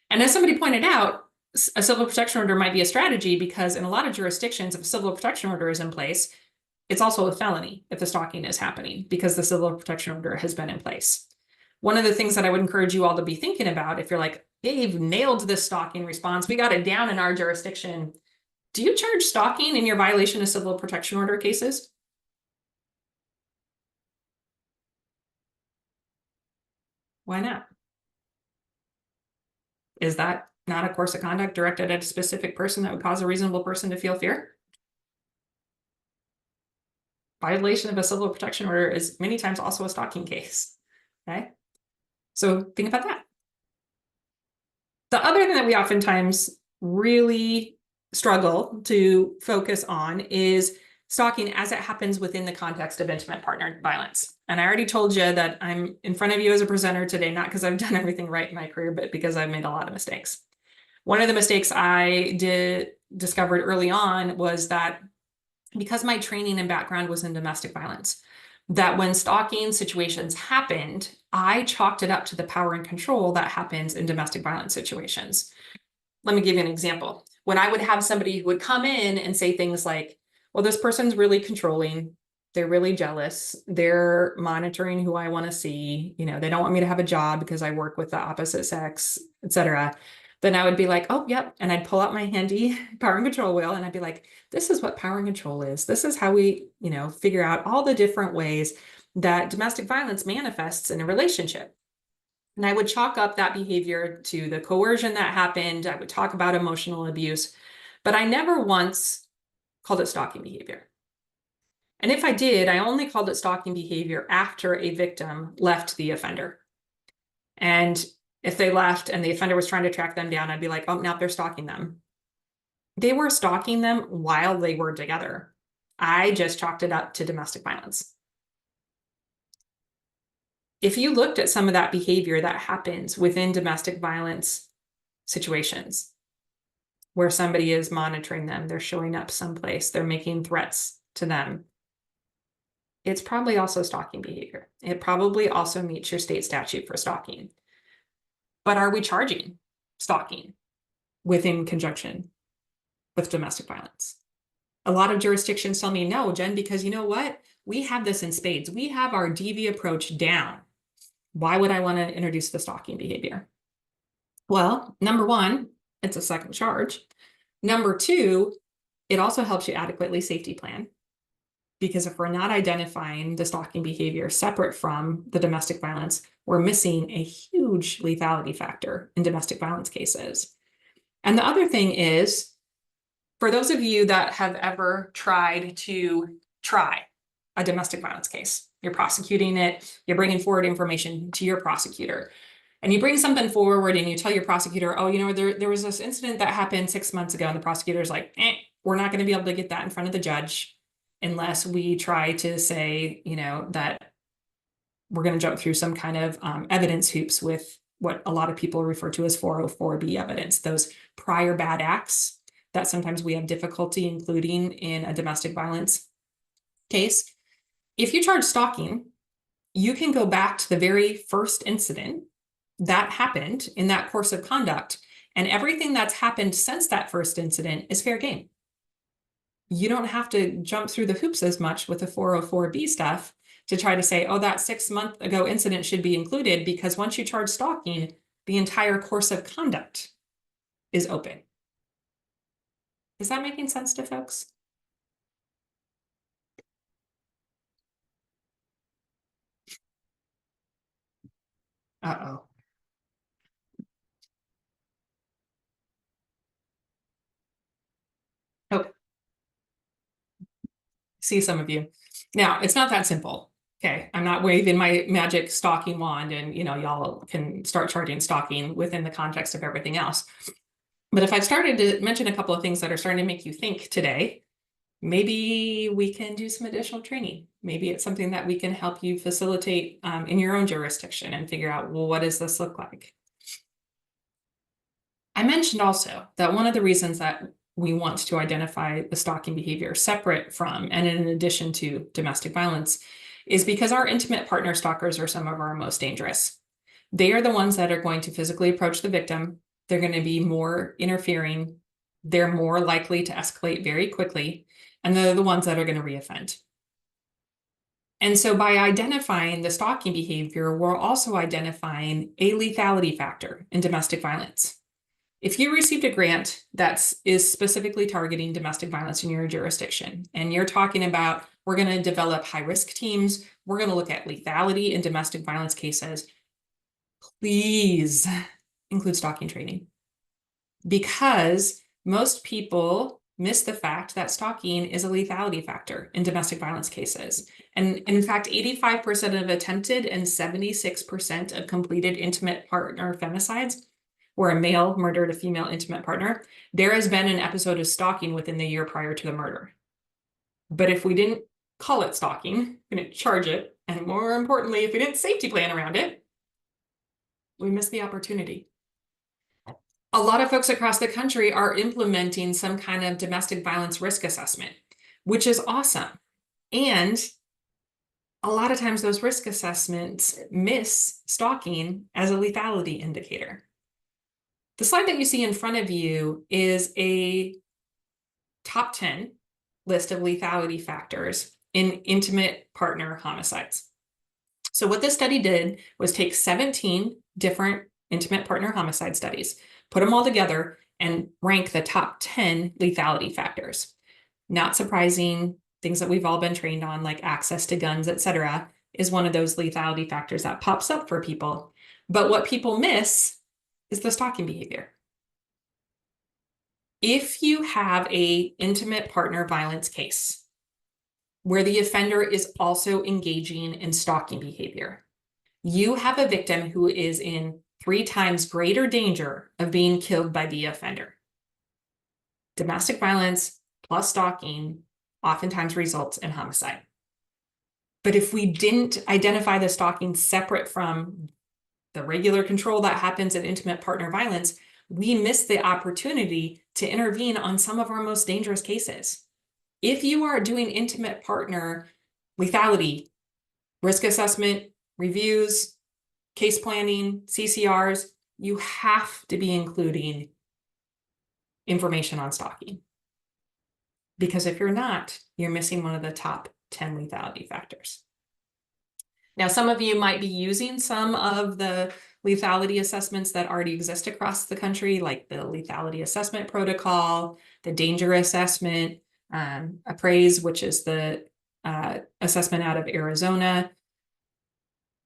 B: And as somebody pointed out, a civil protection order might be a strategy because in a lot of jurisdictions, if a civil protection order is in place, it's also a felony if the stalking is happening because the civil protection order has been in place. One of the things that I would encourage you all to be thinking about, if you're like, hey, you've nailed this stalking response, we got it down in our jurisdiction. Do you charge stalking in your violation of civil protection order cases? Why not? Is that not a course of conduct directed at a specific person that would cause a reasonable person to feel fear? Violation of a civil protection order is many times also a stalking case. Okay, so think about that. The other thing that we oftentimes really struggle to focus on is stalking as it happens within the context of intimate partner violence. And I already told you that I'm in front of you as a presenter today, not because I've done everything right in my career, but because I've made a lot of mistakes. One of the mistakes I discovered early on was that because my training and background was in domestic violence, that when stalking situations happened, I chalked it up to the power and control that happens in domestic violence situations. Let me give you an example. When I would have somebody who would come in and say things like, well, this person's really controlling, they're really jealous, they're monitoring who I want to see, you know, they don't want me to have a job because I work with the opposite sex, etc. Then I would be like, oh, yep. And I'd pull out my handy power and control wheel and I'd be like, this is what power and control is. This is how we, you know, figure out all the different ways that domestic violence manifests in a relationship. And I would chalk up that behavior to the coercion that happened. I would talk about emotional abuse, but I never once called it stalking behavior. And if I did, I only called it stalking behavior after a victim left the offender. And if they left and the offender was trying to track them down, I'd be like, oh, now they're stalking them. They were stalking them while they were together. I just chalked it up to domestic violence. If you looked at some of that behavior that happens within domestic violence situations, where somebody is monitoring them, they're showing up someplace, they're making threats to them, it's probably also stalking behavior. It probably also meets your state statute for stalking. But are we charging stalking within conjunction with domestic violence? A lot of jurisdictions tell me no, Jen, because you know what? We have this in spades. We have our DV approach down. Why would I want to introduce the stalking behavior? Well, number one, it's a second charge. Number two, it also helps you adequately safety plan. Because if we're not identifying the stalking behavior separate from the domestic violence, we're missing a huge lethality factor in domestic violence cases. And the other thing is, for those of you that have ever tried to try a domestic violence case, you're prosecuting it, you're bringing forward information to your prosecutor, and you bring something forward and you tell your prosecutor, oh, you know, there was this incident that happened 6 months ago, and the prosecutor's like, we're not going to be able to get that in front of the judge unless we try to say, you know, that we're going to jump through some kind of evidence hoops with what a lot of people refer to as 404B evidence, those prior bad acts that sometimes we have difficulty including in a domestic violence case. If you charge stalking, you can go back to the very first incident that happened in that course of conduct, and everything that's happened since that first incident is fair game. You don't have to jump through the hoops as much with the 404B stuff to try to say, oh, that 6 month ago incident should be included, because once you charge stalking, the entire course of conduct is open. Is that making sense to folks? Uh-oh. Oh, see some of you. Now, it's not that simple. Okay, I'm not waving my magic stalking wand and, you know, y'all can start charging stalking within the context of everything else. But if I've started to mention a couple of things that are starting to make you think today, maybe we can do some additional training. Maybe it's something that we can help you facilitate in your own jurisdiction and figure out, well, what does this look like? I mentioned also that one of the reasons that we want to identify the stalking behavior separate from and in addition to domestic violence is because our intimate partner stalkers are some of our most dangerous. They are the ones that are going to physically approach the victim. They're going to be more interfering. They're more likely to escalate very quickly, and they're the ones that are going to reoffend. And so by identifying the stalking behavior, we're also identifying a lethality factor in domestic violence. If you received a grant that is specifically targeting domestic violence in your jurisdiction, and you're talking about, we're going to develop high-risk teams, we're going to look at lethality in domestic violence cases, please include stalking training. Because most people miss the fact that stalking is a lethality factor in domestic violence cases. And in fact, 85% of attempted and 76% of completed intimate partner femicides where a male murdered a female intimate partner, there has been an episode of stalking within the year prior to the murder. But if we didn't call it stalking, we didn't charge it, and more importantly, if we didn't safety plan around it, we missed the opportunity. A lot of folks across the country are implementing some kind of domestic violence risk assessment, which is awesome. And a lot of times those risk assessments miss stalking as a lethality indicator. The slide that you see in front of you is a top 10 list of lethality factors in intimate partner homicides. So what this study did was take 17 different intimate partner homicide studies, put them all together, and rank the top 10 lethality factors. Not surprising, things that we've all been trained on, like access to guns, etc., is one of those lethality factors that pops up for people. But what people miss is the stalking behavior. If you have an intimate partner violence case where the offender is also engaging in stalking behavior, you have a victim who is in 3 times greater danger of being killed by the offender. Domestic violence plus stalking oftentimes results in homicide. But if we didn't identify the stalking separate from the regular control that happens in intimate partner violence, we miss the opportunity to intervene on some of our most dangerous cases. If you are doing intimate partner lethality, risk assessment, reviews, case planning, CCRs, you have to be including information on stalking. Because if you're not, you're missing one of the top 10 lethality factors. Now, some of you might be using some of the lethality assessments that already exist across the country, like the lethality assessment protocol, the danger assessment, appraise, which is the assessment out of Arizona.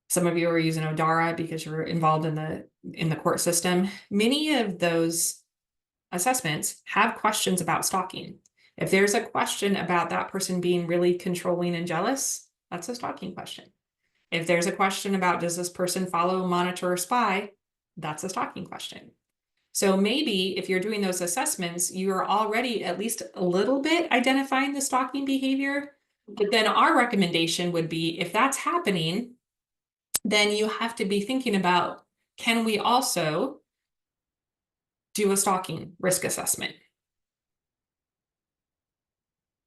B: Some of you are using ODARA because you're involved in the court system. Many of those assessments have questions about stalking. If there's a question about that person being really controlling and jealous, that's a stalking question. If there's a question about, does this person follow, monitor, or spy, that's a stalking question. So maybe if you're doing those assessments, you are already at least a little bit identifying the stalking behavior. But then our recommendation would be, if that's happening, then you have to be thinking about, can we also do a stalking risk assessment?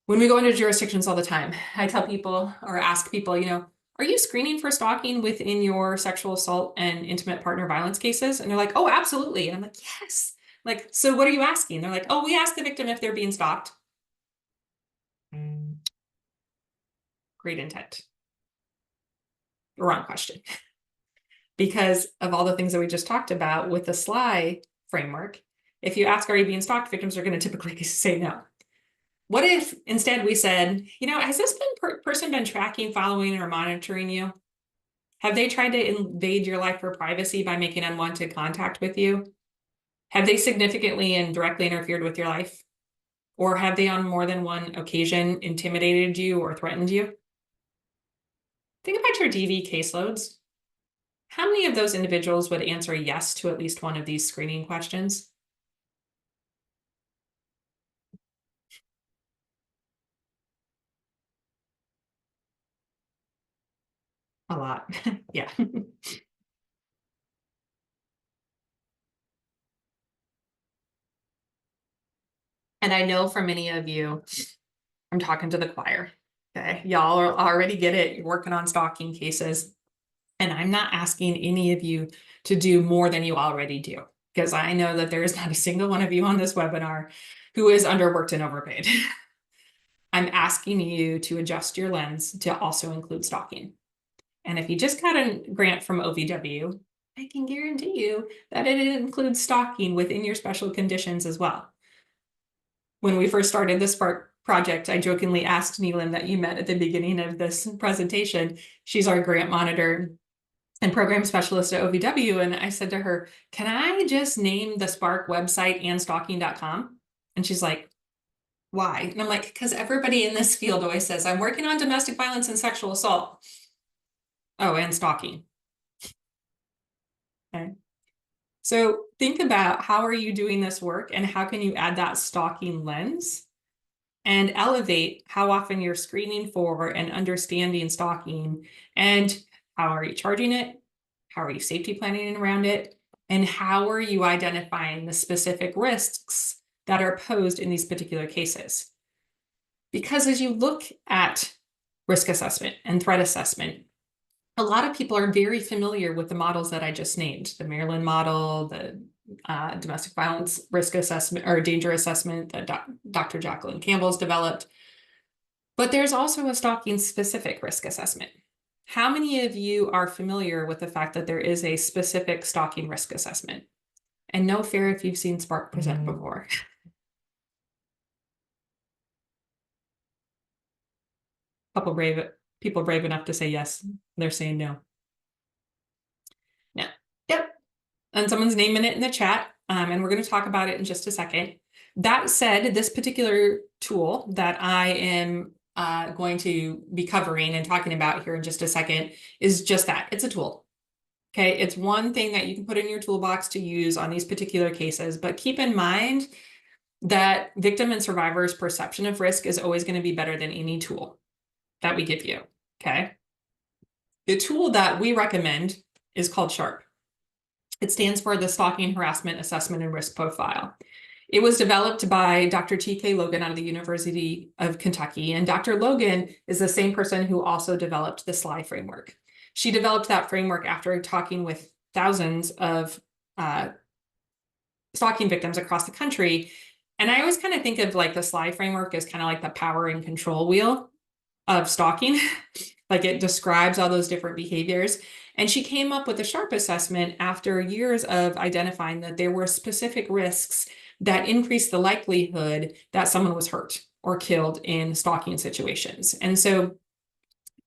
B: When we go into jurisdictions all the time, I tell people or ask people, are you screening for stalking within your sexual assault and intimate partner violence cases? And they're like, oh, absolutely. And I'm like, yes. Like, so what are you asking? They're like, oh, we ask the victim if they're being stalked. Great intent. Wrong question. Because of all the things that we just talked about with the SLY framework, if you ask, are you being stalked, victims are going to typically say no. What if instead we said, has this person been tracking, following, or monitoring you? Have they tried to invade your life for privacy by making unwanted contact with you? Have they significantly and directly interfered with your life? Or have they on more than one occasion intimidated you or threatened you? Think about your DV caseloads. How many of those individuals would answer yes to at least one of these screening questions? A lot, yeah. And I know for many of you, I'm talking to the choir. Okay, y'all already get it. You're working on stalking cases. And I'm not asking any of you to do more than you already do, because I know that there is not a single one of you on this webinar who is underworked and overpaid. I'm asking you to adjust your lens to also include stalking. And if you just got a grant from OVW, I can guarantee you that it includes stalking within your special conditions as well. When we first started the Sparc project, I jokingly asked Neelam that you met at the beginning of this presentation. She's our grant monitor and program specialist at OVW. And I said to her, can I just name the Sparc website and stalking.com? And she's like, why? And I'm like, because everybody in this field always says, I'm working on domestic violence and sexual assault. Oh, and stalking. Okay. So think about, how are you doing this work and how can you add that stalking lens and elevate how often you're screening for and understanding stalking, and how are you charging it? How are you safety planning around it? And how are you identifying the specific risks that are posed in these particular cases? Because as you look at risk assessment and threat assessment, a lot of people are very familiar with the models that I just named, the Maryland model, the domestic violence risk assessment or danger assessment that Dr. Jacqueline Campbell's developed. But there's also a stalking specific risk assessment. How many of you are familiar with the fact that there is a specific stalking risk assessment? And no fear if you've seen Sparc present before. Couple people brave enough to say yes. They're saying no. Yeah. Yep. And someone's naming it in the chat. And we're going to talk about it in just a second. That said, this particular tool that I am going to be covering and talking about here in just a second is just that. It's a tool. Okay, it's one thing that you can put in your toolbox to use on these particular cases, but keep in mind that victim and survivor's perception of risk is always going to be better than any tool that we give you. Okay. The tool that we recommend is called SHARP. It stands for the Stalking, Harassment, Assessment, and Risk Profile. It was developed by Dr. T.K. Logan out of the University of Kentucky. And Dr. Logan is the same person who also developed the SLY framework. She developed that framework after talking with thousands of stalking victims across the country. And I always kind of think of like the SLY framework as kind of like the power and control wheel of stalking. Like it describes all those different behaviors. And she came up with a SHARP assessment after years of identifying that there were specific risks that increased the likelihood that someone was hurt or killed in stalking situations. And so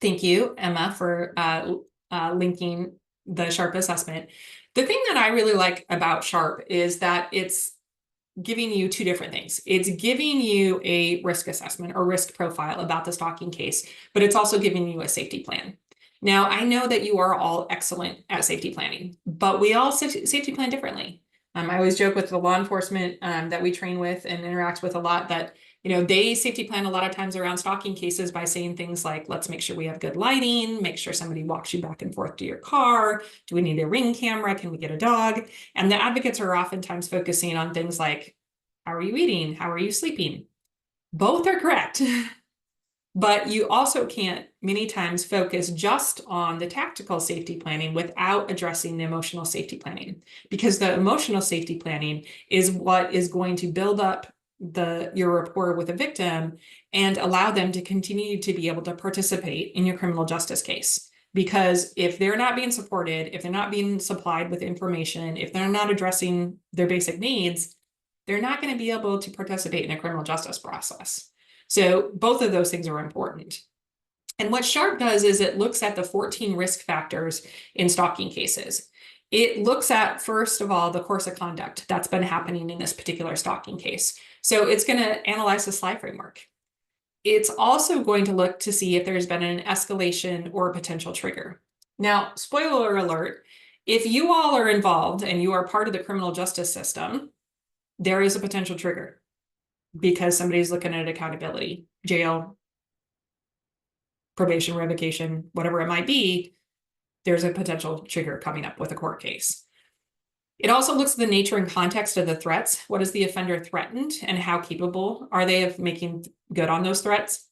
B: thank you, Emma, for linking the SHARP assessment. The thing that I really like about SHARP is that it's giving you two different things. It's giving you a risk assessment or risk profile about the stalking case, but it's also giving you a safety plan. Now, I know that you are all excellent at safety planning, but we all safety plan differently. I always joke with the law enforcement that we train with and interact with a lot that, you know, they safety plan a lot of times around stalking cases by saying things like, let's make sure we have good lighting, make sure somebody walks you back and forth to your car. Do we need a ring camera? Can we get a dog? And the advocates are oftentimes focusing on things like, how are you eating? How are you sleeping? Both are correct. But you also can't many times focus just on the tactical safety planning without addressing the emotional safety planning, because the emotional safety planning is what is going to build up your rapport with a victim and allow them to continue to be able to participate in your criminal justice case. Because if they're not being supported, if they're not being supplied with information, if they're not addressing their basic needs, they're not going to be able to participate in a criminal justice process. So both of those things are important. And what SHARP does is it looks at the 14 risk factors in stalking cases. It looks at, first of all, the course of conduct that's been happening in this particular stalking case. So it's going to analyze the SLY framework. It's also going to look to see if there's been an escalation or a potential trigger. Now, spoiler alert, if you all are involved and you are part of the criminal justice system, there is a potential trigger because somebody's looking at accountability, jail, probation, revocation, whatever it might be. There's a potential trigger coming up with a court case. It also looks at the nature and context of the threats. What is the offender threatened and how capable are they of making good on those threats?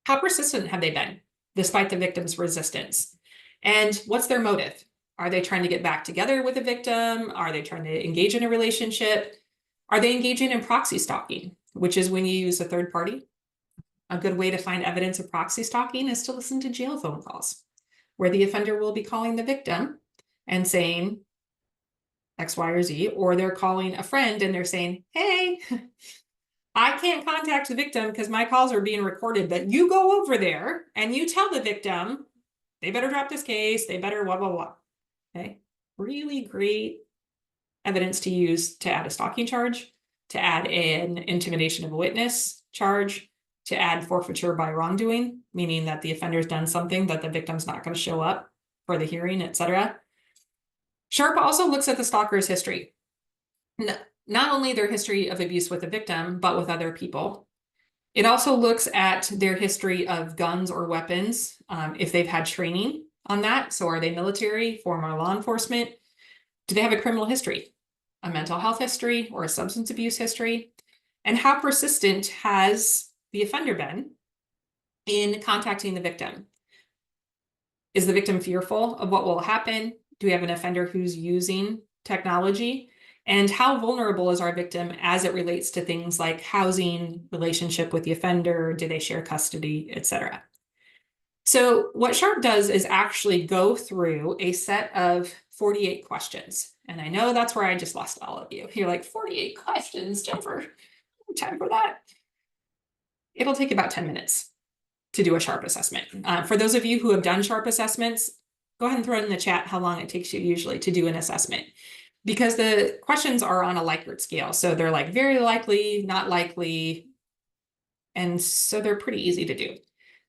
B: How persistent have they been despite the victim's resistance? And what's their motive? Are they trying to get back together with the victim? Are they trying to engage in a relationship? Are they engaging in proxy stalking, which is when you use a third party? A good way to find evidence of proxy stalking is to listen to jail phone calls, where the offender will be calling the victim and saying X, Y, or Z, or they're calling a friend and they're saying, hey, I can't contact the victim because my calls are being recorded, but you go over there and you tell the victim they better drop this case, they better blah, blah, blah. Okay. Really great evidence to use to add a stalking charge, to add an intimidation of a witness charge, to add forfeiture by wrongdoing, meaning that the offender's done something that the victim's not going to show up for the hearing, etc. Sharp also looks at the stalker's history. Not only their history of abuse with the victim, but with other people. It also looks at their history of guns or weapons, if they've had training on that. So are they military, former law enforcement? Do they have a criminal history, a mental health history, or a substance abuse history? And how persistent has the offender been in contacting the victim? Is the victim fearful of what will happen? Do we have an offender who's using technology? And how vulnerable is our victim as it relates to things like housing, relationship with the offender, do they share custody, etc. So what Sharp does is actually go through a set of 48 questions. And I know that's where I just lost all of you. You're like, 48 questions, Jennifer, time for that. It'll take about 10 minutes to do a Sharp assessment. For those of you who have done Sharp assessments, go ahead and throw it in the chat how long it takes you usually to do an assessment. Because the questions are on a Likert scale. So they're like very likely, not likely. And so they're pretty easy to do.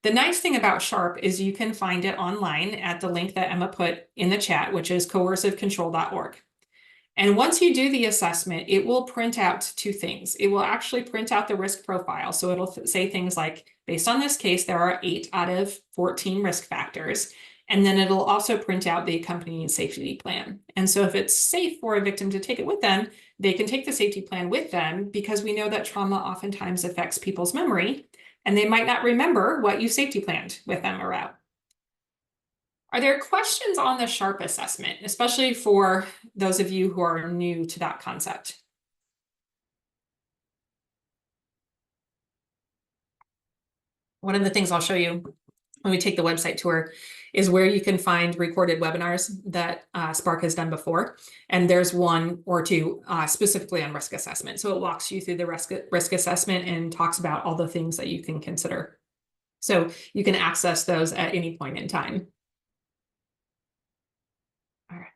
B: The nice thing about Sharp is you can find it online at the link that Emma put in the chat, which is coercivecontrol.org. And once you do the assessment, it will print out two things. It will actually print out the risk profile. So it'll say things like, based on this case, there are 8 out of 14 risk factors. And then it'll also print out the accompanying safety plan. And so if it's safe for a victim to take it with them, they can take the safety plan with them, because we know that trauma oftentimes affects people's memory, and they might not remember what you safety planned with them around. Are there questions on the Sharp assessment, especially for those of you who are new to that concept? One of the things I'll show you when we take the website tour is where you can find recorded webinars that Sparc has done before. And there's one or two specifically on risk assessment. So it walks you through the risk assessment and talks about all the things that you can consider. So you can access those at any point in time. All right.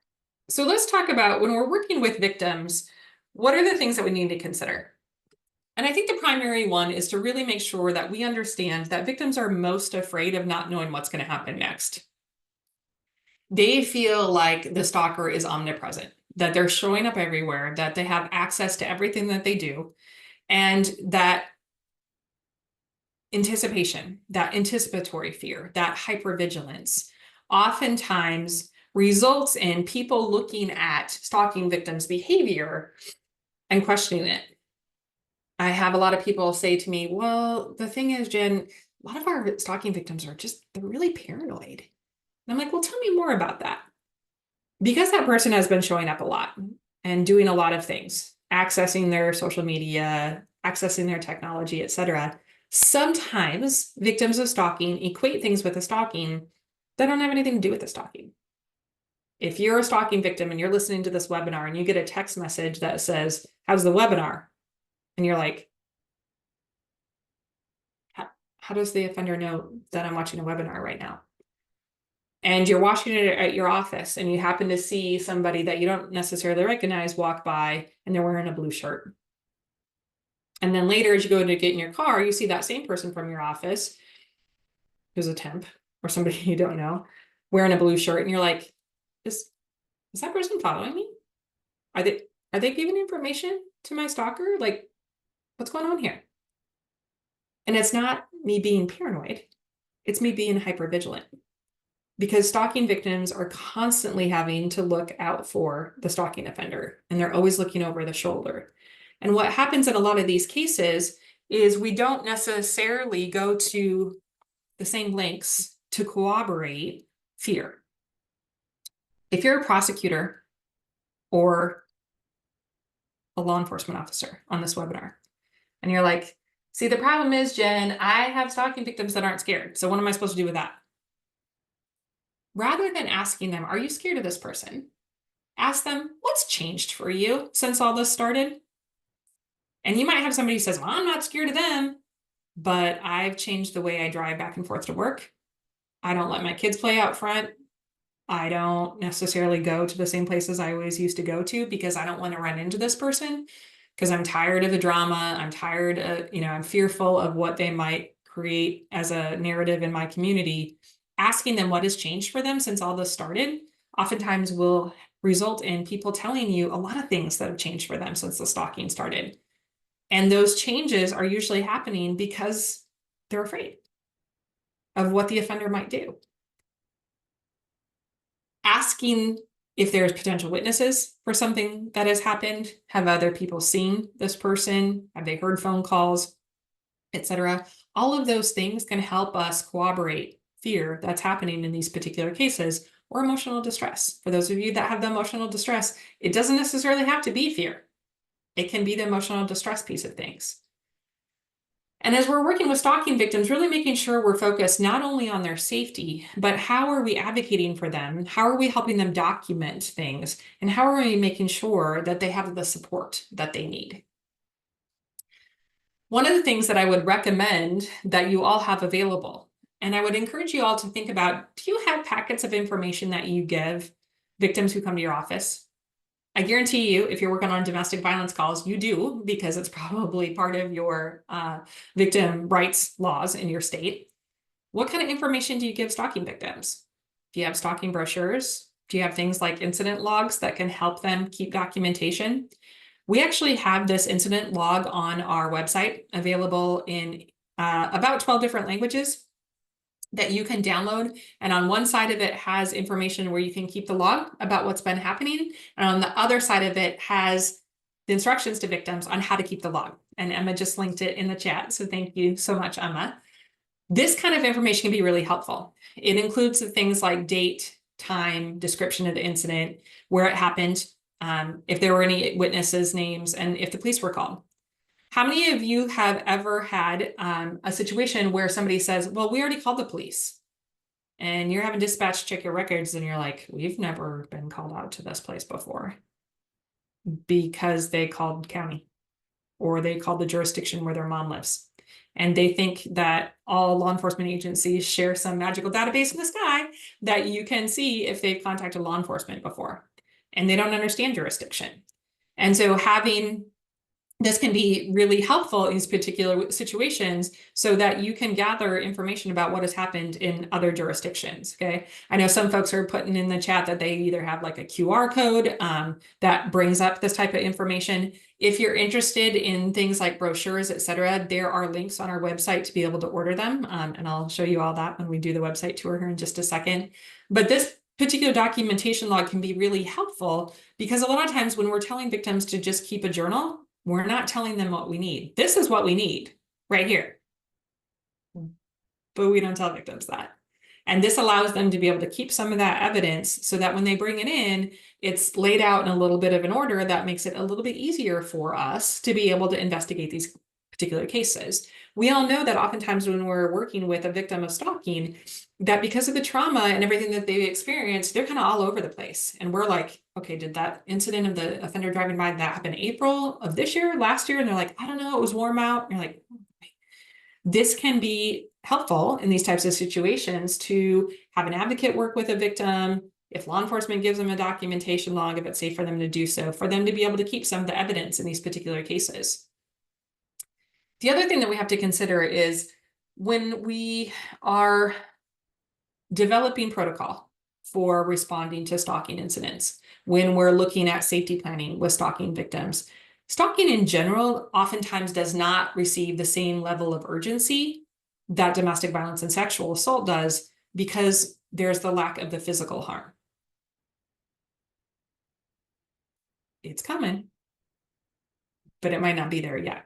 B: So let's talk about, when we're working with victims, what are the things that we need to consider? And I think the primary one is to really make sure that we understand that victims are most afraid of not knowing what's going to happen next. They feel like the stalker is omnipresent, that they're showing up everywhere, that they have access to everything that they do, and that anticipation, that anticipatory fear, that hypervigilance oftentimes results in people looking at stalking victims' behavior and questioning it. I have a lot of people say to me, well, the thing is, Jen, a lot of our stalking victims are just, they're really paranoid. And I'm like, well, tell me more about that. Because that person has been showing up a lot and doing a lot of things, accessing their social media, accessing their technology, etc. Sometimes victims of stalking equate things with the stalking that don't have anything to do with the stalking. If you're a stalking victim and you're listening to this webinar and you get a text message that says, how's the webinar? And you're like, how does the offender know that I'm watching a webinar right now? And you're watching it at your office and you happen to see somebody that you don't necessarily recognize walk by and they're wearing a blue shirt. And then later, as you go to get in your car, you see that same person from your office who's a temp or somebody you don't know wearing a blue shirt. And you're like, is that person following me? Are they giving information to my stalker? Like, what's going on here? And it's not me being paranoid. It's me being hypervigilant. because stalking victims are constantly having to look out for the stalking offender, and they're always looking over the shoulder. And what happens in a lot of these cases is we don't necessarily go to the same lengths to corroborate fear. If you're a prosecutor or a law enforcement officer on this webinar, and you're like, see, the problem is, Jen, I have stalking victims that aren't scared. So what am I supposed to do with that? Rather than asking them, are you scared of this person? Ask them, what's changed for you since all this started? And you might have somebody who says, well, I'm not scared of them, but I've changed the way I drive back and forth to work. I don't let my kids play out front. I don't necessarily go to the same places I always used to go to because I don't want to run into this person, because I'm tired of the drama. I'm tired of, I'm fearful of what they might create as a narrative in my community. Asking them what has changed for them since all this started oftentimes will result in people telling you a lot of things that have changed for them since the stalking started. And those changes are usually happening because they're afraid of what the offender might do. Asking if there's potential witnesses for something that has happened. Have other people seen this person? Have they heard phone calls, etc.? All of those things can help us corroborate fear that's happening in these particular cases, or emotional distress. For those of you that have the emotional distress, it doesn't necessarily have to be fear. It can be the emotional distress piece of things. And as we're working with stalking victims, really making sure we're focused not only on their safety, but how are we advocating for them? How are we helping them document things? And how are we making sure that they have the support that they need? One of the things that I would recommend that you all have available, and I would encourage you all to think about, do you have packets of information that you give victims who come to your office? I guarantee you, if you're working on domestic violence calls, you do, because it's probably part of your victim rights laws in your state. What kind of information do you give stalking victims? Do you have stalking brochures? Do you have things like incident logs that can help them keep documentation? We actually have this incident log on our website, available in about 12 different languages that you can download. And on one side of it has information where you can keep the log about what's been happening. And on the other side of it has the instructions to victims on how to keep the log. And Emma just linked it in the chat. So thank you so much, Emma. This kind of information can be really helpful. It includes things like date, time, description of the incident, where it happened, if there were any witnesses' names, and if the police were called. How many of you have ever had a situation where somebody says, well, we already called the police, and you're having dispatch check your records, and you're like, we've never been called out to this place before, because they called county, or they called the jurisdiction where their mom lives. And they think that all law enforcement agencies share some magical database in the sky that you can see if they've contacted law enforcement before. And they don't understand jurisdiction. And so having this can be really helpful in these particular situations so that you can gather information about what has happened in other jurisdictions, okay? I know some folks are putting in the chat that they either have like a QR code that brings up this type of information. If you're interested in things like brochures, etc., there are links on our website to be able to order them. And I'll show you all that when we do the website tour here in just a second. But this particular documentation log can be really helpful because a lot of times when we're telling victims to just keep a journal, we're not telling them what we need. This is what we need right here. But we don't tell victims that. And this allows them to be able to keep some of that evidence so that when they bring it in, it's laid out in a little bit of an order that makes it a little bit easier for us to be able to investigate these particular cases. We all know that oftentimes when we're working with a victim of stalking, that because of the trauma and everything that they've experienced, they're kind of all over the place. And we're like, okay, did that incident of the offender driving by, that happen in April of this year, last year? And they're like, I don't know, it was warm out. And you're like, okay. This can be helpful in these types of situations to have an advocate work with a victim. If law enforcement gives them a documentation log, if it's safe for them to do so, for them to be able to keep some of the evidence in these particular cases. The other thing that we have to consider is when we are developing protocol for responding to stalking incidents, when we're looking at safety planning with stalking victims, stalking in general oftentimes does not receive the same level of urgency that domestic violence and sexual assault does, because there's the lack of the physical harm. It's coming, but it might not be there yet.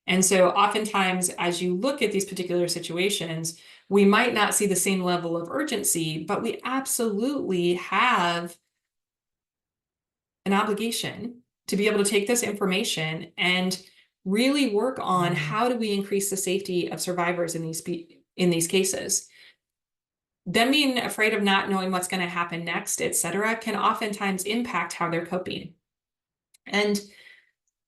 B: And so oftentimes, as you look at these particular situations, we might not see the same level of urgency, but we absolutely have an obligation to be able to take this information and really work on how do we increase the safety of survivors in these cases. Them being afraid of not knowing what's going to happen next, et cetera, can oftentimes impact how they're coping. And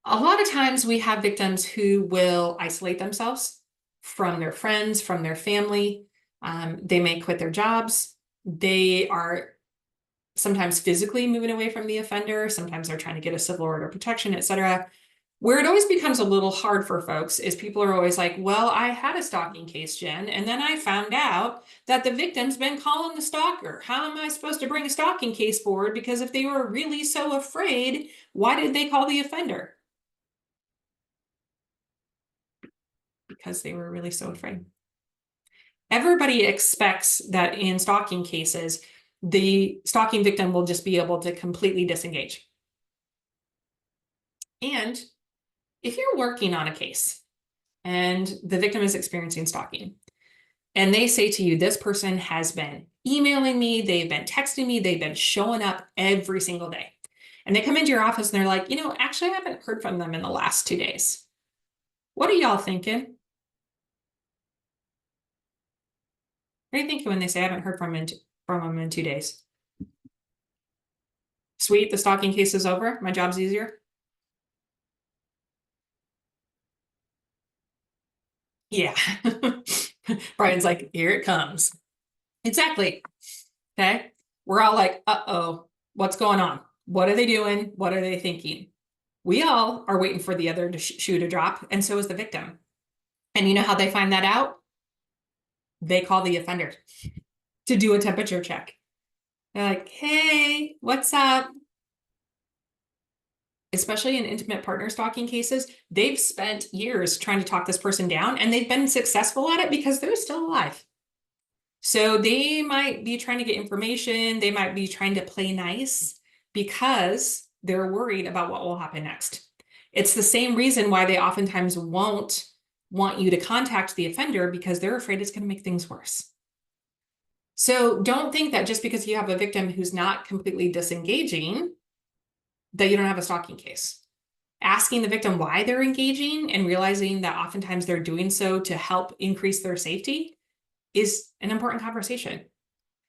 B: a lot of times we have victims who will isolate themselves from their friends, from their family. They may quit their jobs. They are sometimes physically moving away from the offender. Sometimes they're trying to get a civil order protection, et cetera. Where it always becomes a little hard for folks is people are always like, well, I had a stalking case, Jen, and then I found out that the victim's been calling the stalker. How am I supposed to bring a stalking case forward? Because if they were really so afraid, why did they call the offender? Because they were really so afraid. Everybody expects that in stalking cases, the stalking victim will just be able to completely disengage. And if you're working on a case and the victim is experiencing stalking, and they say to you, this person has been emailing me, they've been texting me, they've been showing up every single day. And they come into your office and they're like, actually, I haven't heard from them in the last 2 days. What are y'all thinking? What are you thinking when they say I haven't heard from them in 2 days? Sweet, the stalking case is over. My job's easier. Yeah. Brian's like, here it comes. Exactly. Okay. We're all like, uh-oh, what's going on? What are they doing? What are they thinking? We all are waiting for the other shoe to drop, and so is the victim. And you know how they find that out? They call the offender to do a temperature check. They're like, hey, what's up? Especially in intimate partner stalking cases, they've spent years trying to talk this person down, and they've been successful at it because they're still alive. So they might be trying to get information. They might be trying to play nice because they're worried about what will happen next. It's the same reason why they oftentimes won't want you to contact the offender, because they're afraid it's going to make things worse. So don't think that just because you have a victim who's not completely disengaging, that you don't have a stalking case. Asking the victim why they're engaging and realizing that oftentimes they're doing so to help increase their safety is an important conversation.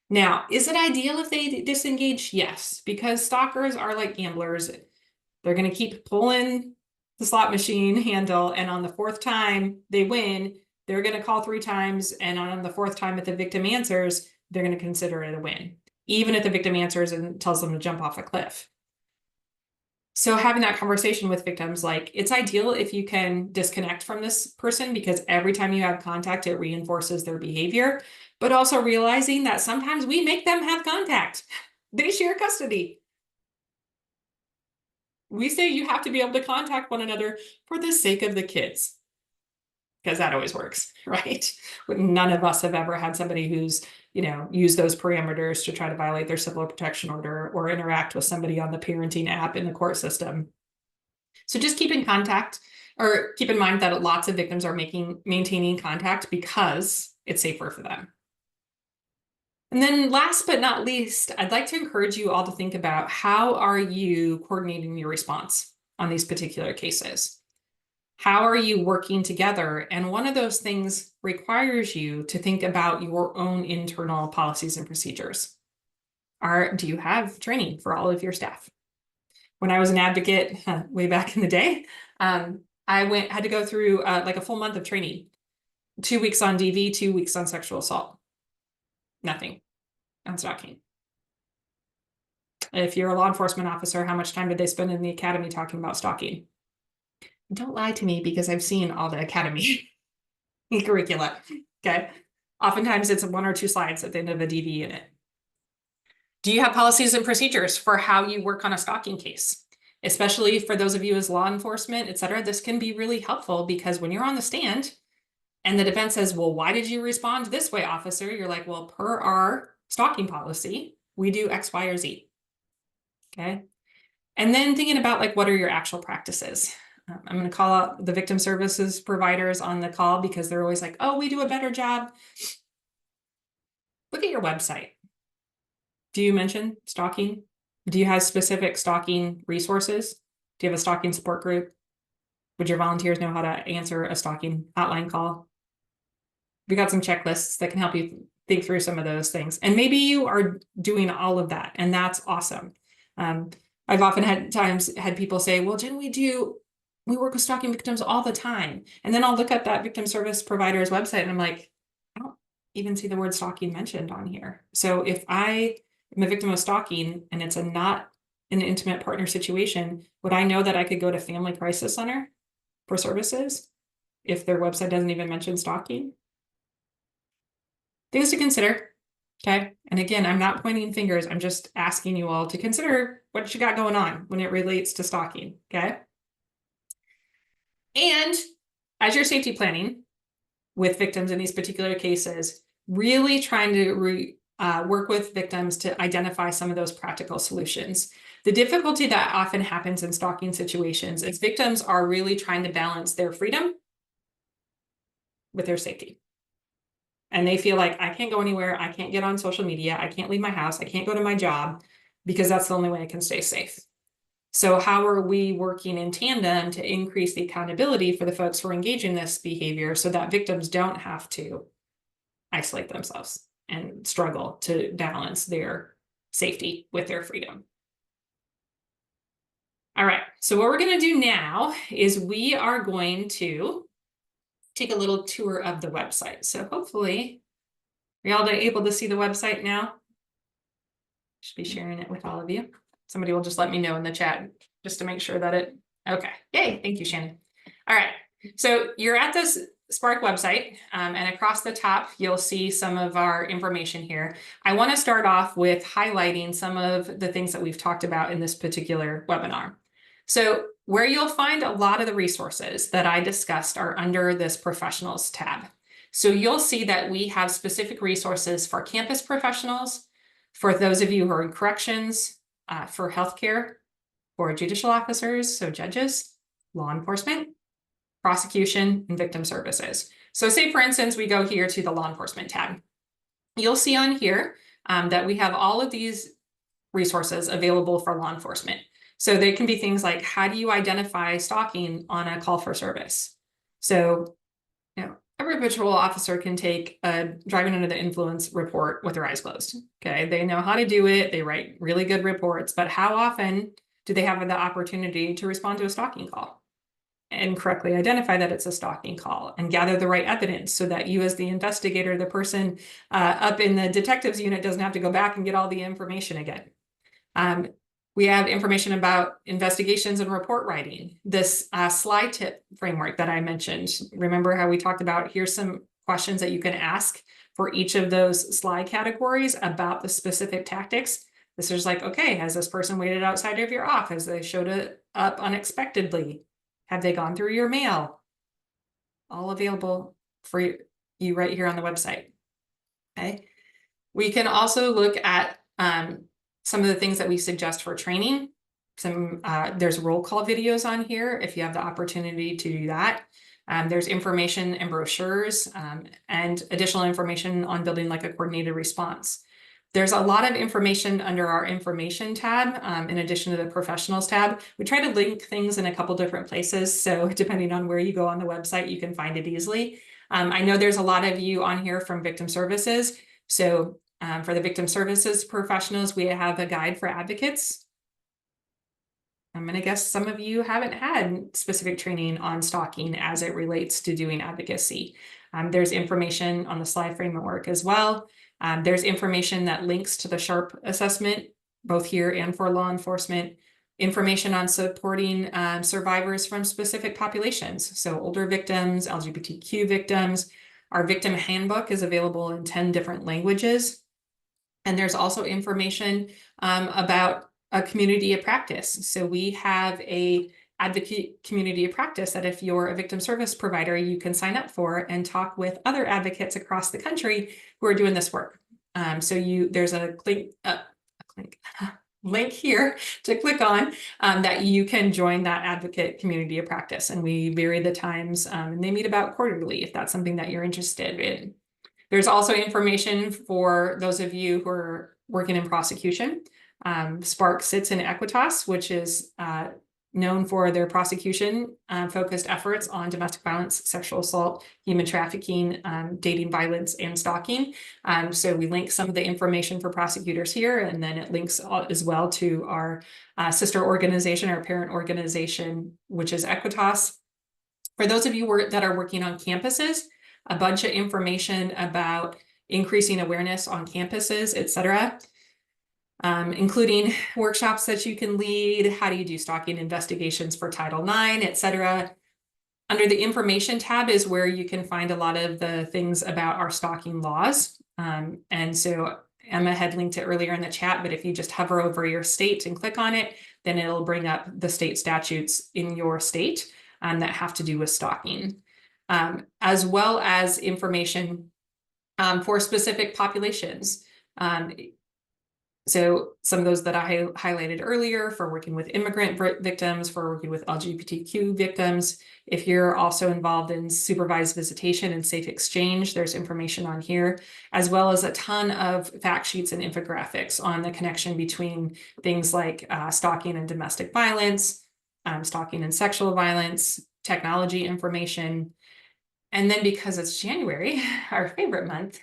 B: Now, is it ideal if they disengage? Yes, because stalkers are like gamblers. They're going to keep pulling the slot machine handle, and on the 4th time they win, they're going to call 3 times, and on the 4th time if the victim answers, they're going to consider it a win, even if the victim answers and tells them to jump off a cliff. So having that conversation with victims, like, it's ideal if you can disconnect from this person, because every time you have contact, it reinforces their behavior, but also realizing that sometimes we make them have contact. They share custody. We say you have to be able to contact one another for the sake of the kids, because that always works, right? None of us have ever had somebody who's, use those parameters to try to violate their civil protection order or interact with somebody on the parenting app in the court system. So just keep in contact, or keep in mind that lots of victims are maintaining contact because it's safer for them. And then last but not least, I'd like to encourage you all to think about, how are you coordinating your response on these particular cases? How are you working together? And one of those things requires you to think about your own internal policies and procedures. Do you have training for all of your staff? When I was an advocate way back in the day, I had to go through like a full month of training, 2 weeks on DV, 2 weeks on sexual assault. Nothing on stalking. If you're a law enforcement officer, how much time did they spend in the academy talking about stalking? Don't lie to me, because I've seen all the academy curricula. Okay. Oftentimes it's 1 or 2 slides at the end of a DV unit. Do you have policies and procedures for how you work on a stalking case? Especially for those of you as law enforcement, et cetera, this can be really helpful, because when you're on the stand, And the defense says, well, why did you respond this way, officer? You're like, well, per our stalking policy, we do X, Y, or Z. Okay. And then thinking about like, what are your actual practices? I'm going to call out the victim services providers on the call because they're always like, oh, we do a better job. Look at your website. Do you mention stalking? Do you have specific stalking resources? Do you have a stalking support group? Would your volunteers know how to answer a stalking hotline call? We got some checklists that can help you think through some of those things. And maybe you are doing all of that, and that's awesome. I've often had people say, well, Jen, we work with stalking victims all the time. And then I'll look at that victim service provider's website and I'm like, I don't even see the word stalking mentioned on here. So if I am a victim of stalking and it's not an intimate partner situation, would I know that I could go to Family Crisis Center for services if their website doesn't even mention stalking? Things to consider. Okay. And again, I'm not pointing fingers. I'm just asking you all to consider what you got going on when it relates to stalking. Okay. And as you're safety planning with victims in these particular cases, really trying to work with victims to identify some of those practical solutions. The difficulty that often happens in stalking situations is victims are really trying to balance their freedom with their safety. And they feel like, I can't go anywhere, I can't get on social media, I can't leave my house, I can't go to my job, because that's the only way I can stay safe. So how are we working in tandem to increase the accountability for the folks who are engaging in this behavior so that victims don't have to isolate themselves and struggle to balance their safety with their freedom? All right, so what we're going to do now is we are going to take a little tour of the website. So hopefully are y'all able to see the website now? Should be sharing it with all of you. Somebody will just let me know in the chat just to make sure that okay. Yay, thank you, Shannon. All right, so you're at this Sparc website, and across the top, you'll see some of our information here. I want to start off with highlighting some of the things that we've talked about in this particular webinar. So where you'll find a lot of the resources that I discussed are under this professionals tab. So you'll see that we have specific resources for campus professionals, for those of you who are in corrections, for healthcare, for judicial officers, so judges, law enforcement, prosecution, and victim services. So say, for instance, we go here to the law enforcement tab. You'll see on here that we have all of these resources available for law enforcement. So they can be things like, how do you identify stalking on a call for service? So, every patrol officer can take a driving under the influence report with their eyes closed. Okay, they know how to do it. They write really good reports, but how often do they have the opportunity to respond to a stalking call and correctly identify that it's a stalking call and gather the right evidence so that you, as the investigator, the person up in the detectives unit, doesn't have to go back and get all the information again. We have information about investigations and report writing. This slide tip framework that I mentioned. Remember how we talked about, here's some questions that you can ask for each of those slide categories about the specific tactics. This is like, okay, has this person waited outside of your office? They showed up unexpectedly. Have they gone through your mail? All available for you right here on the website. Okay. We can also look at some of the things that we suggest for training. There's roll call videos on here if you have the opportunity to do that. There's information and brochures and additional information on building like a coordinated response. There's a lot of information under our information tab, in addition to the professionals tab. We try to link things in a couple different places, so depending on where you go on the website, you can find it easily. I know there's a lot of you on here from victim services, so for the victim services professionals, we have a guide for advocates. I'm going to guess some of you haven't had specific training on stalking as it relates to doing advocacy. There's information on the SLY framework as well. There's information that links to the SHARP assessment, both here and for law enforcement. Information on supporting survivors from specific populations. So older victims, LGBTQ victims. Our victim handbook is available in 10 different languages. And there's also information about a community of practice. So we have a advocate community of practice that if you're a victim service provider, you can sign up for and talk with other advocates across the country who are doing this work. There's a link here to click on that you can join that advocate community of practice. And we vary the times, and they meet about quarterly if that's something that you're interested in. There's also information for those of you who are working in prosecution. Sparc sits in Equitas, which is known for their prosecution focused efforts on domestic violence, sexual assault, human trafficking, dating violence, and stalking. So we link some of the information for prosecutors here, and then it links as well to our sister organization, our parent organization, which is Equitas. For those of you that are working on campuses, a bunch of information about increasing awareness on campuses, etc., including workshops that you can lead, how do you do stalking investigations for Title IX, etc. Under the information tab is where you can find a lot of the things about our stalking laws. And so Emma had linked it earlier in the chat, but if you just hover over your state and click on it, then it'll bring up the state statutes in your state that have to do with stalking, as well as information for specific populations. So some of those that I highlighted earlier for working with immigrant victims, for working with LGBTQ victims. If you're also involved in supervised visitation and safe exchange, there's information on here, as well as a ton of fact sheets and infographics on the connection between things like stalking and domestic violence, stalking and sexual violence, technology information. And then because it's January, our favorite month,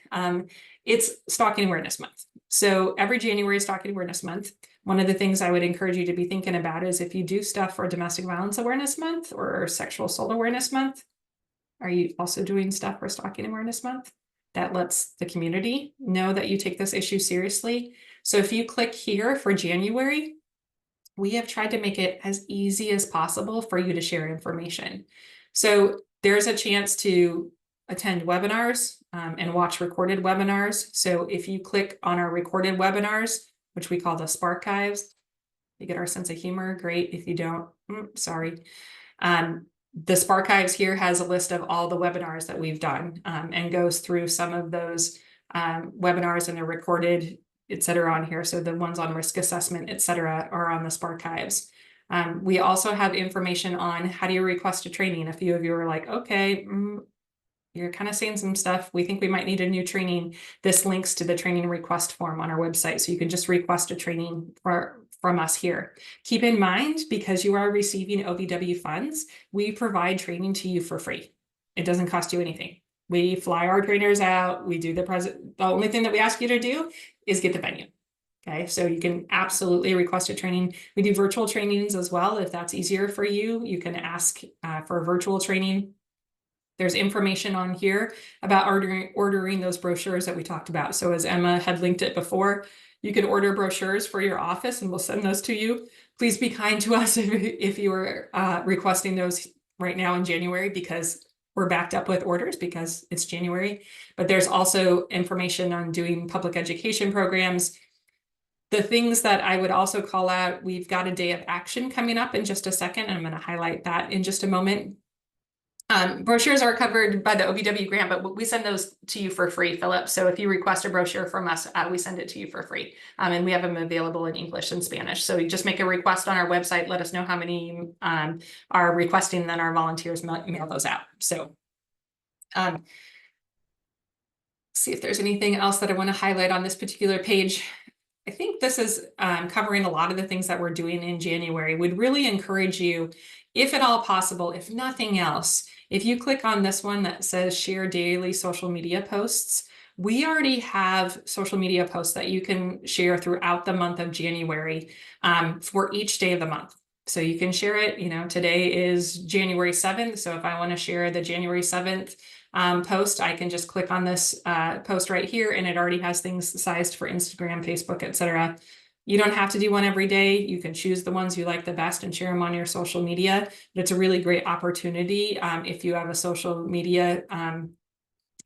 B: it's Stalking Awareness Month. So every January is Stalking Awareness Month. One of the things I would encourage you to be thinking about is if you do stuff for Domestic Violence Awareness Month or Sexual Assault Awareness Month, are you also doing stuff for Stalking Awareness Month? That lets the community know that you take this issue seriously. So if you click here for January, we have tried to make it as easy as possible for you to share information. So there's a chance to attend webinars and watch recorded webinars. So if you click on our recorded webinars, which we call the Sparchives, you get our sense of humor, great. If you don't, sorry. The Sparchives here has a list of all the webinars that we've done and goes through some of those webinars, and they're recorded, etc. on here. So the ones on risk assessment, etc. are on the Sparchives. We also have information on how do you request a training. A few of you are like, okay, you're kind of saying some stuff. We think we might need a new training. This links to the training request form on our website. So you can just request a training from us here. Keep in mind, because you are receiving OVW funds, we provide training to you for free. It doesn't cost you anything. We fly our trainers out. We do the only thing that we ask you to do is get the venue. Okay, so you can absolutely request a training. We do virtual trainings as well. If that's easier for you, you can ask for a virtual training. There's information on here about ordering those brochures that we talked about. So as Emma had linked it before, you can order brochures for your office and we'll send those to you. Please be kind to us if you are requesting those right now in January, because we're backed up with orders because it's January. But there's also information on doing public education programs. The things that I would also call out, we've got a day of action coming up in just a second, and I'm going to highlight that in just a moment. Brochures are covered by the OVW grant, but we send those to you for free, Philip. So if you request a brochure from us, we send it to you for free. And we have them available in English and Spanish. So you just make a request on our website, let us know how many are requesting, then our volunteers mail those out. So see if there's anything else that I want to highlight on this particular page. I think this is covering a lot of the things that we're doing in January. We'd really encourage you, if at all possible, if nothing else, if you click on this one that says share daily social media posts, we already have social media posts that you can share throughout the month of January for each day of the month. So you can share it, today is January 7th. So if I want to share the January 7th post, I can just click on this post right here, and it already has things sized for Instagram, Facebook, etc. You don't have to do one every day. You can choose the ones you like the best and share them on your social media. But it's a really great opportunity if you have a social media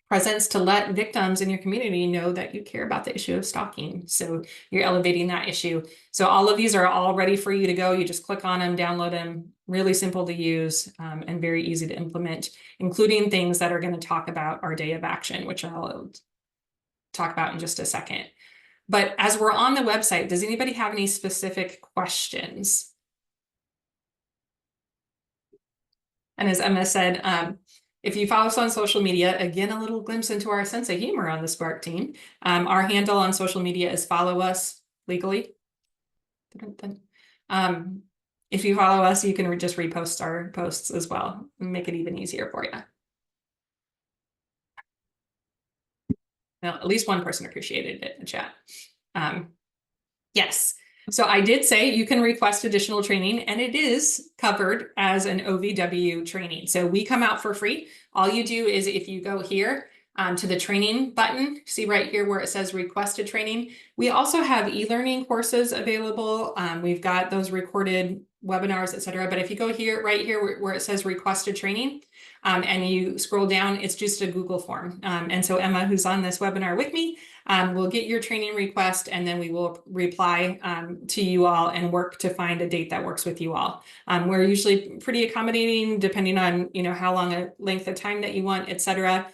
B: presence to let victims in your community know that you care about the issue of stalking. So you're elevating that issue. So all of these are all ready for you to go. You just click on them, download them, really simple to use and very easy to implement, including things that are going to talk about our day of action, which I'll talk about in just a second. But as we're on the website, does anybody have any specific questions? And as Emma said, if you follow us on social media, again, a little glimpse into our sense of humor on the Sparc team. Our handle on social media is follow us legally. If you follow us, you can just repost our posts as well and make it even easier for you. Now, at least one person appreciated it in the chat. Yes. So I did say you can request additional training, and it is covered as an OVW training. So we come out for free. All you do is if you go here to the training button, see right here where it says requested training. We also have e-learning courses available. We've got those recorded webinars, etc. But if you go here, right here where it says requested training, and you scroll down, it's just a Google form. And so Emma, who's on this webinar with me, will get your training request, and then we will reply to you all and work to find a date that works with you all. We're usually pretty accommodating depending on how long a length of time that you want, etc.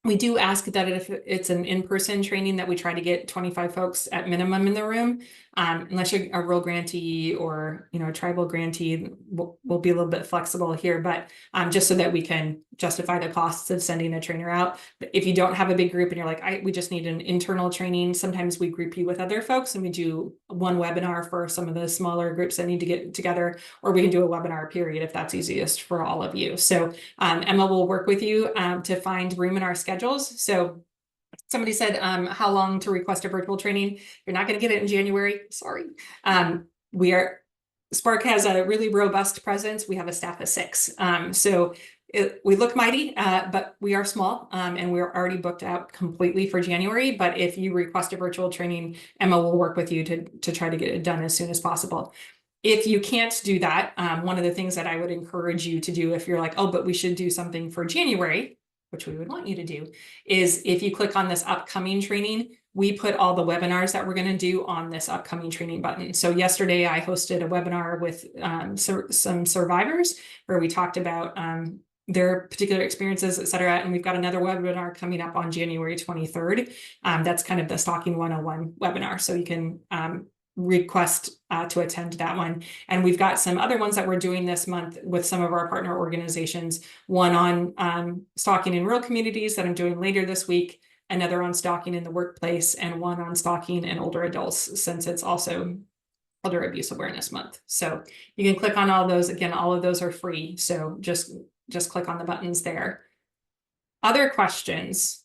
B: We do ask that if it's an in-person training that we try to get 25 folks at minimum in the room, unless you're a rural grantee or a tribal grantee, we'll be a little bit flexible here, but just so that we can justify the costs of sending a trainer out. But if you don't have a big group and you're like, we just need an internal training, sometimes we group you with other folks and we do one webinar for some of the smaller groups that need to get together, or we can do a webinar period if that's easiest for all of you. So Emma will work with you to find room in our schedules. So somebody said, how long to request a virtual training? You're not going to get it in January. Sorry. Sparc has a really robust presence. We have a staff of 6. We look mighty, but we are small, and we're already booked out completely for January. But if you request a virtual training, Emma will work with you to try to get it done as soon as possible. If you can't do that, one of the things that I would encourage you to do if you're like, oh, but we should do something for January, which we would want you to do, is if you click on this upcoming training, we put all the webinars that we're going to do on this upcoming training button. So yesterday I hosted a webinar with some survivors where we talked about their particular experiences, et cetera. And we've got another webinar coming up on January 23rd. That's kind of the Stalking 101 webinar. So you can request to attend that one. And we've got some other ones that we're doing this month with some of our partner organizations, one on stalking in rural communities that I'm doing later this week, another on stalking in the workplace, and one on stalking in older adults, since it's also Elder Abuse Awareness Month. So you can click on all those. Again, all of those are free. So just click on the buttons there. Other questions?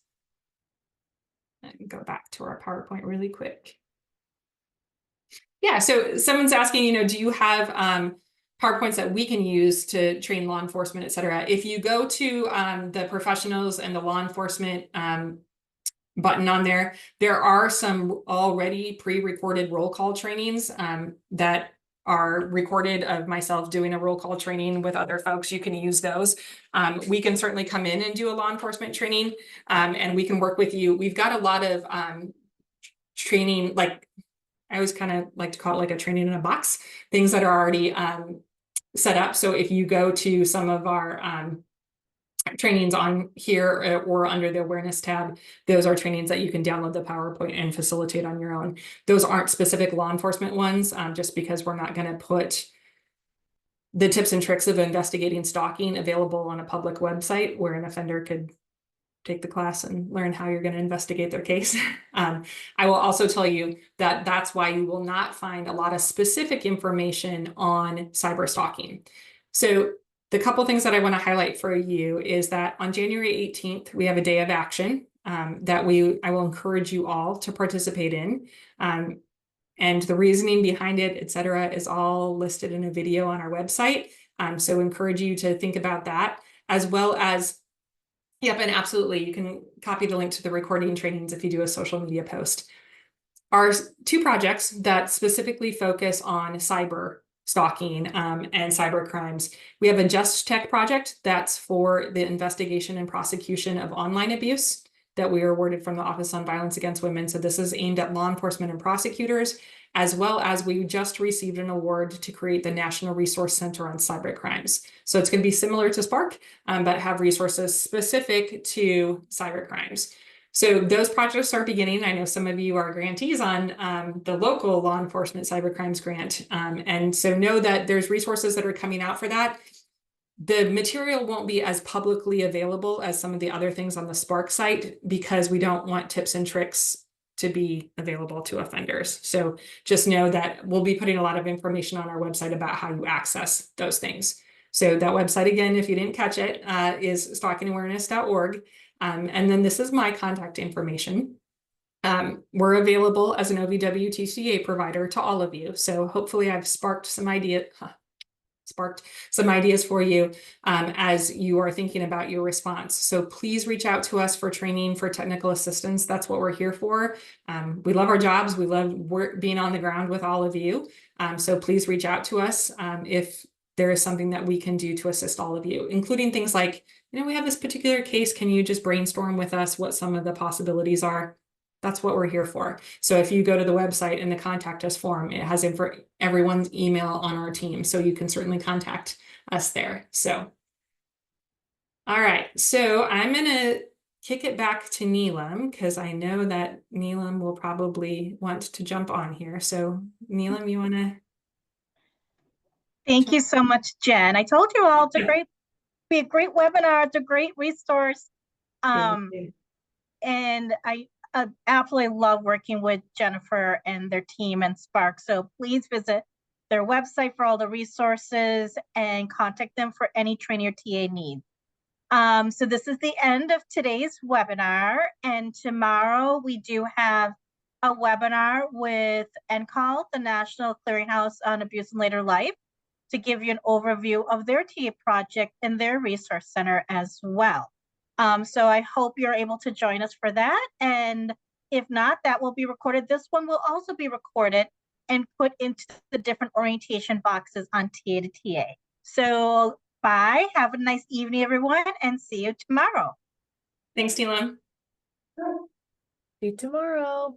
B: Let me go back to our PowerPoint really quick. Yeah, so someone's asking, do you have PowerPoints that we can use to train law enforcement, et cetera? If you go to the professionals and the law enforcement button on there, there are some already pre-recorded roll call trainings that are recorded of myself doing a roll call training with other folks. You can use those. We can certainly come in and do a law enforcement training, and we can work with you. We've got a lot of training, like I always kind of like to call it like a training in a box, things that are already set up. So if you go to some of our trainings on here or under the awareness tab, those are trainings that you can download the PowerPoint and facilitate on your own. Those aren't specific law enforcement ones, just because we're not going to put the tips and tricks of investigating stalking available on a public website where an offender could take the class and learn how you're going to investigate their case. I will also tell you that that's why you will not find a lot of specific information on cyber stalking. So the couple things that I want to highlight for you is that on January 18th, we have a day of action that I will encourage you all to participate in. And the reasoning behind it, et cetera, is all listed in a video on our website. So encourage you to think about that, as well as, yep, and absolutely, you can copy the link to the recording trainings if you do a social media post. Our 2 projects that specifically focus on cyber stalking and cyber crimes. We have a Just Tech project that's for the investigation and prosecution of online abuse. that we are awarded from the Office on Violence Against Women. So this is aimed at law enforcement and prosecutors, as well as we just received an award to create the National Resource Center on Cyber Crimes. So it's going to be similar to Sparc, but have resources specific to cyber crimes. So those projects are beginning. I know some of you are grantees on the local law enforcement cyber crimes grant. And so know that there's resources that are coming out for that. The material won't be as publicly available as some of the other things on the Sparc site because we don't want tips and tricks to be available to offenders. So just know that we'll be putting a lot of information on our website about how you access those things. So that website, again, if you didn't catch it, is stalkingawareness.org. And then this is my contact information. We're available as an OVW TCA provider to all of you. So hopefully I've sparked some ideas for you as you are thinking about your response. So please reach out to us for training, for technical assistance. That's what we're here for. We love our jobs. We love being on the ground with all of you. So please reach out to us if there is something that we can do to assist all of you, including things like, we have this particular case. Can you just brainstorm with us what some of the possibilities are? That's what we're here for. So if you go to the website in the contact us form, it has everyone's email on our team. So you can certainly contact us there. So, all right. So I'm going to kick it back to Neelam because I know that Neelam will probably want to jump on here. So Neelam, you want to?
A: Thank you so much, Jen. I told you all it's be a great webinar. It's a great resource. And I absolutely love working with Jennifer and their team and Sparc. So please visit their website for all the resources and contact them for any training or TA needs. So this is the end of today's webinar, and tomorrow we do have a webinar with NCAL, the National Clearinghouse on Abuse in Later Life, to give you an overview of their TA project and their resource center as well. So I hope you're able to join us for that. And if not, that will be recorded. This one will also be recorded and put into the different orientation boxes on TA to TA. So bye, have a nice evening, everyone, and see you tomorrow.
B: Thanks, Neelam.
C: See you tomorrow.